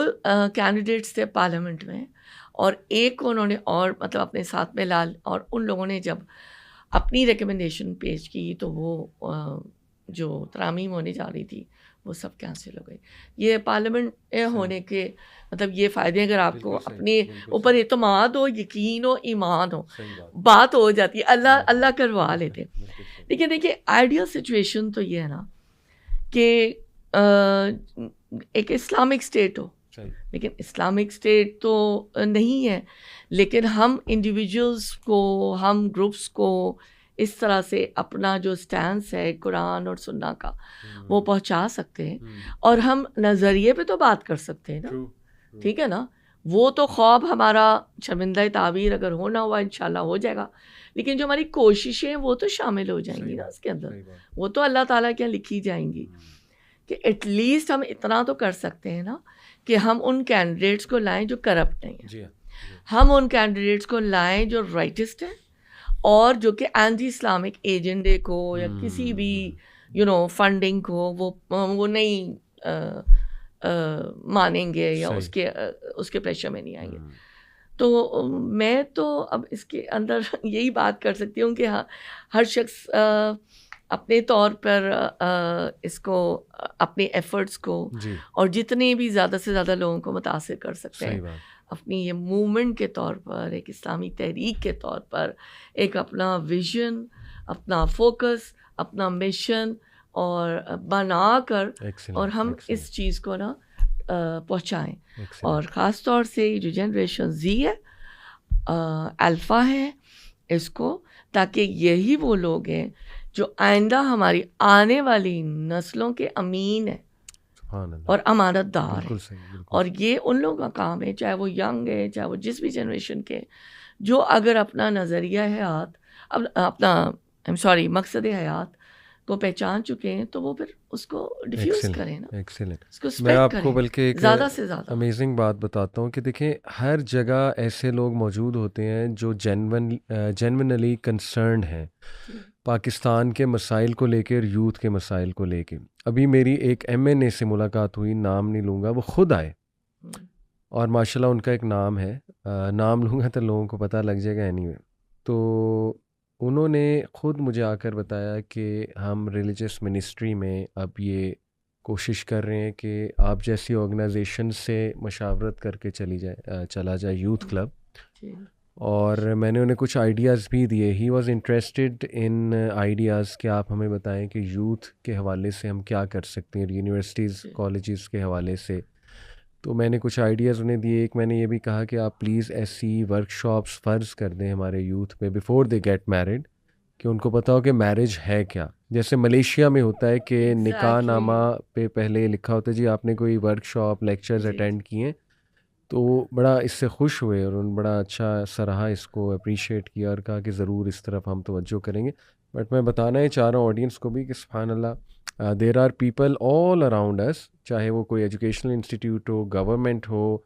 کینڈیڈیٹس تھے پارلیمنٹ میں, اور ایک کو انہوں نے اور مطلب اپنے ساتھ میں لال, اور ان لوگوں نے جب اپنی ریکمنڈیشن پیش کی تو وہ جو ترامیم ہونے جا رہی تھی وہ سب کینسل ہو گئی. یہ پارلیمنٹ ہونے کے مطلب یہ فائدے, اگر آپ کو اپنے اوپر اعتماد ہو, یقین ہو, ایمان ہو, بات ہو جاتی ہے, اللہ کروا لیتے. لیکن دیکھیے آئیڈیل سچویشن تو یہ ہے نا کہ ایک اسلامک اسٹیٹ ہو, لیکن اسلامک اسٹیٹ تو نہیں ہے. لیکن ہم انڈیویجولس کو، ہم گروپس کو اس طرح سے اپنا جو اسٹینس ہے قرآن اور سنہ کا وہ پہنچا سکتے ہیں. اور ہم نظریے پہ تو بات کر سکتے ہیں نا، ٹھیک ہے نا. وہ تو خواب ہمارا شرمندہ تعبیر اگر ہونا ہوا انشاءاللہ ہو جائے گا، لیکن جو ہماری کوششیں ہیں وہ تو شامل ہو جائیں گی نا اس کے اندر، وہ تو اللہ تعالیٰ کے لکھی جائیں گی. کہ ایٹ لیسٹ ہم اتنا تو کر سکتے ہیں نا کہ ہم ان کینڈیڈیٹس کو لائیں جو کرپٹ نہیں ہیں، ہم ان کینڈیڈیٹس کو لائیں جو رائٹسٹ ہیں اور جو کہ اینٹی اسلامک ایجنڈے کو یا کسی بھی فنڈنگ کو وہ نہیں مانیں گے یا اس کے پریشر میں نہیں آئیں گے. تو میں تو اب اس کے اندر یہی بات کر سکتی ہوں کہ ہر شخص اپنے طور پر اس کو اپنے ایفرٹس کو اور جتنے بھی زیادہ سے زیادہ لوگوں کو متاثر کر سکتے ہیں اپنی یہ موومنٹ کے طور پر، ایک اسلامی تحریک کے طور پر، ایک اپنا ویژن، اپنا فوکس، اپنا مشن اور بنا کر اور ہم اس چیز کو نا پہنچائیں. اور خاص طور سے جو جنریشن زی ہے، الفا ہے، اس کو، تاکہ یہی وہ لوگ ہیں جو آئندہ ہماری آنے والی نسلوں کے امین ہیں اور امانت دار ہیں. اور یہ ان لوگوں کا کام ہے، چاہے وہ ینگ ہے، چاہے وہ جس بھی جنریشن کے، جو اگر اپنا نظریہ حیات، اپنا مقصد حیات کو پہچان چکے ہیں تو وہ پھر اس کو ڈیفیوز کریں نا، اس کو میں آپ اسپریڈ کو کریں بلکہ ایک زیادہ سے زیادہ. امیزنگ بات بتاتا ہوں کہ دیکھیں ہر جگہ ایسے لوگ موجود ہوتے ہیں جو جینونلی کنسرنڈ ہیں پاکستان کے مسائل کو لے کے اور یوتھ کے مسائل کو لے کے. ابھی میری ایک MNA سے ملاقات ہوئی، نام نہیں لوں گا، وہ خود آئے اور ماشاءاللہ ان کا ایک نام ہے، نام لوں گا تو لوگوں کو پتہ لگ جائے گا anyway. تو انہوں نے خود مجھے آ کر بتایا کہ ہم ریلیجس منسٹری میں اب یہ کوشش کر رہے ہیں کہ آپ جیسی آرگنائزیشن سے مشاورت کر کے چلا جائے یوتھ کلب. اور میں نے انہیں کچھ آئیڈیاز بھی دیے. He was interested in ideas کہ آپ ہمیں بتائیں کہ یوتھ کے حوالے سے ہم کیا کر سکتے ہیں، یونیورسٹیز کالجز کے حوالے سے. تو میں نے کچھ آئیڈیاز انہیں دیے. ایک میں نے یہ بھی کہا کہ آپ پلیز ایسی ورک شاپس فرض کر دیں ہمارے یوتھ پہ بیفور دے گیٹ میرڈ، کہ ان کو پتہ ہو کہ میرج ہے کیا. جیسے ملیشیا میں ہوتا ہے کہ نکاح نامہ پہ پہلے لکھا ہوتا ہے جی آپ نے کوئی ورک شاپ لیکچرز اٹینڈ کیے، تو بڑا اس سے خوش ہوئے اور انہوں نے بڑا اچھا سراہا، اس کو اپریشیٹ کیا اور کہا کہ ضرور اس طرف ہم توجہ کریں گے. بٹ میں بتانا ہی چاہ رہا ہوں آڈینس کو بھی کہ سبحان اللہ، there are people all around us, چاہے وہ کوئی ایجوکیشنل انسٹیٹیوٹ ہو، گورنمنٹ ہو،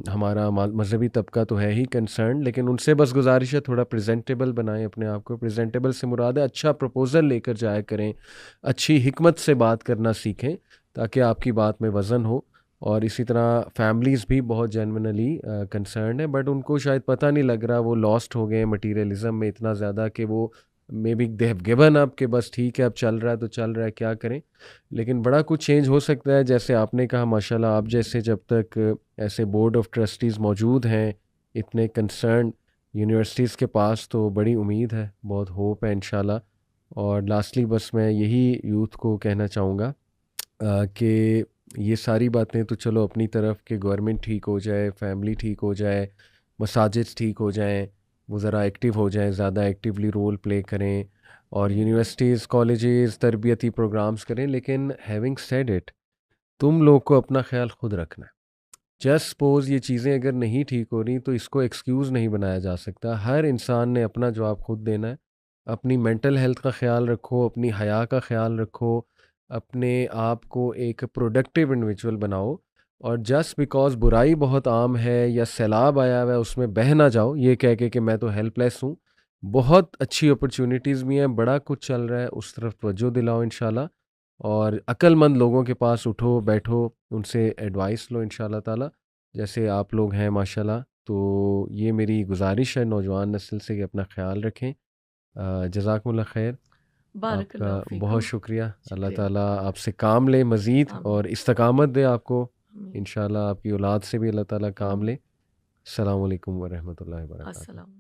ہمارا مذہبی طبقہ تو ہے ہی کنسرن، لیکن ان سے بس گزارش ہے تھوڑا پریزنٹیبل بنائیں اپنے آپ کو. پریزنٹیبل سے مراد ہے اچھا پروپوزل لے کر جایا کریں، اچھی حکمت سے بات کرنا سیکھیں تاکہ آپ کی بات میں وزن ہو. اور اسی طرح فیملیز بھی بہت جینونلی کنسرنڈ ہیں، بٹ ان کو شاید پتہ نہیں لگ رہا، وہ لاسٹ ہو گئے ہیں مٹیریلزم میں اتنا زیادہ کہ وہ maybe they have given up کہ بس ٹھیک ہے اب چل رہا ہے تو چل رہا ہے، کیا کریں. لیکن بڑا کچھ چینج ہو سکتا ہے. جیسے آپ نے کہا ماشاءاللہ، آپ جیسے جب تک ایسے بورڈ آف ٹرسٹیز موجود ہیں اتنے کنسرن یونیورسٹیز کے پاس، تو بڑی امید ہے، بہت ہوپ ہے انشاءاللہ. اور لاسٹلی بس میں یہی یوتھ کو کہنا چاہوں گا کہ یہ ساری باتیں تو چلو اپنی طرف کہ گورنمنٹ ٹھیک ہو جائے، فیملی ٹھیک ہو جائے، مساجد ٹھیک ہو جائیں، وہ ذرا ایکٹیو ہو جائیں، زیادہ ایکٹیولی رول پلے کریں، اور یونیورسٹیز کالجز تربیتی پروگرامز کریں. لیکن ہیونگ سیڈ اٹ، تم لوگ کو اپنا خیال خود رکھنا ہے. جسٹ سپوز یہ چیزیں اگر نہیں ٹھیک ہو رہی تو اس کو ایکسکیوز نہیں بنایا جا سکتا. ہر انسان نے اپنا جواب خود دینا ہے. اپنی مینٹل ہیلتھ کا خیال رکھو، اپنی حیا کا خیال رکھو، اپنے آپ کو ایک پروڈکٹیو انڈیویجول بناؤ. اور جسٹ بیکاز برائی بہت عام ہے یا سیلاب آیا ہوا ہے اس میں بہہ نہ جاؤ یہ کہہ کے کہ میں تو ہیلپ لیس ہوں. بہت اچھی اپرچونیٹیز بھی ہیں، بڑا کچھ چل رہا ہے، اس طرف توجہ دلاؤ انشاءاللہ. اور عقل مند لوگوں کے پاس اٹھو بیٹھو، ان سے ایڈوائس لو انشاءاللہ تعالی، جیسے آپ لوگ ہیں ماشاءاللہ. تو یہ میری گزارش ہے نوجوان نسل سے کہ اپنا خیال رکھیں. جزاکم اللہ خیر، آپ کا بہت شکریہ. اللہ تعالیٰ آپ سے کام لے مزید اور استقامت دے آپ کو انشاءاللہ. آپ کی اولاد سے بھی اللہ تعالیٰ کام لے. السلام علیکم ورحمۃ اللہ وبرکاتہ.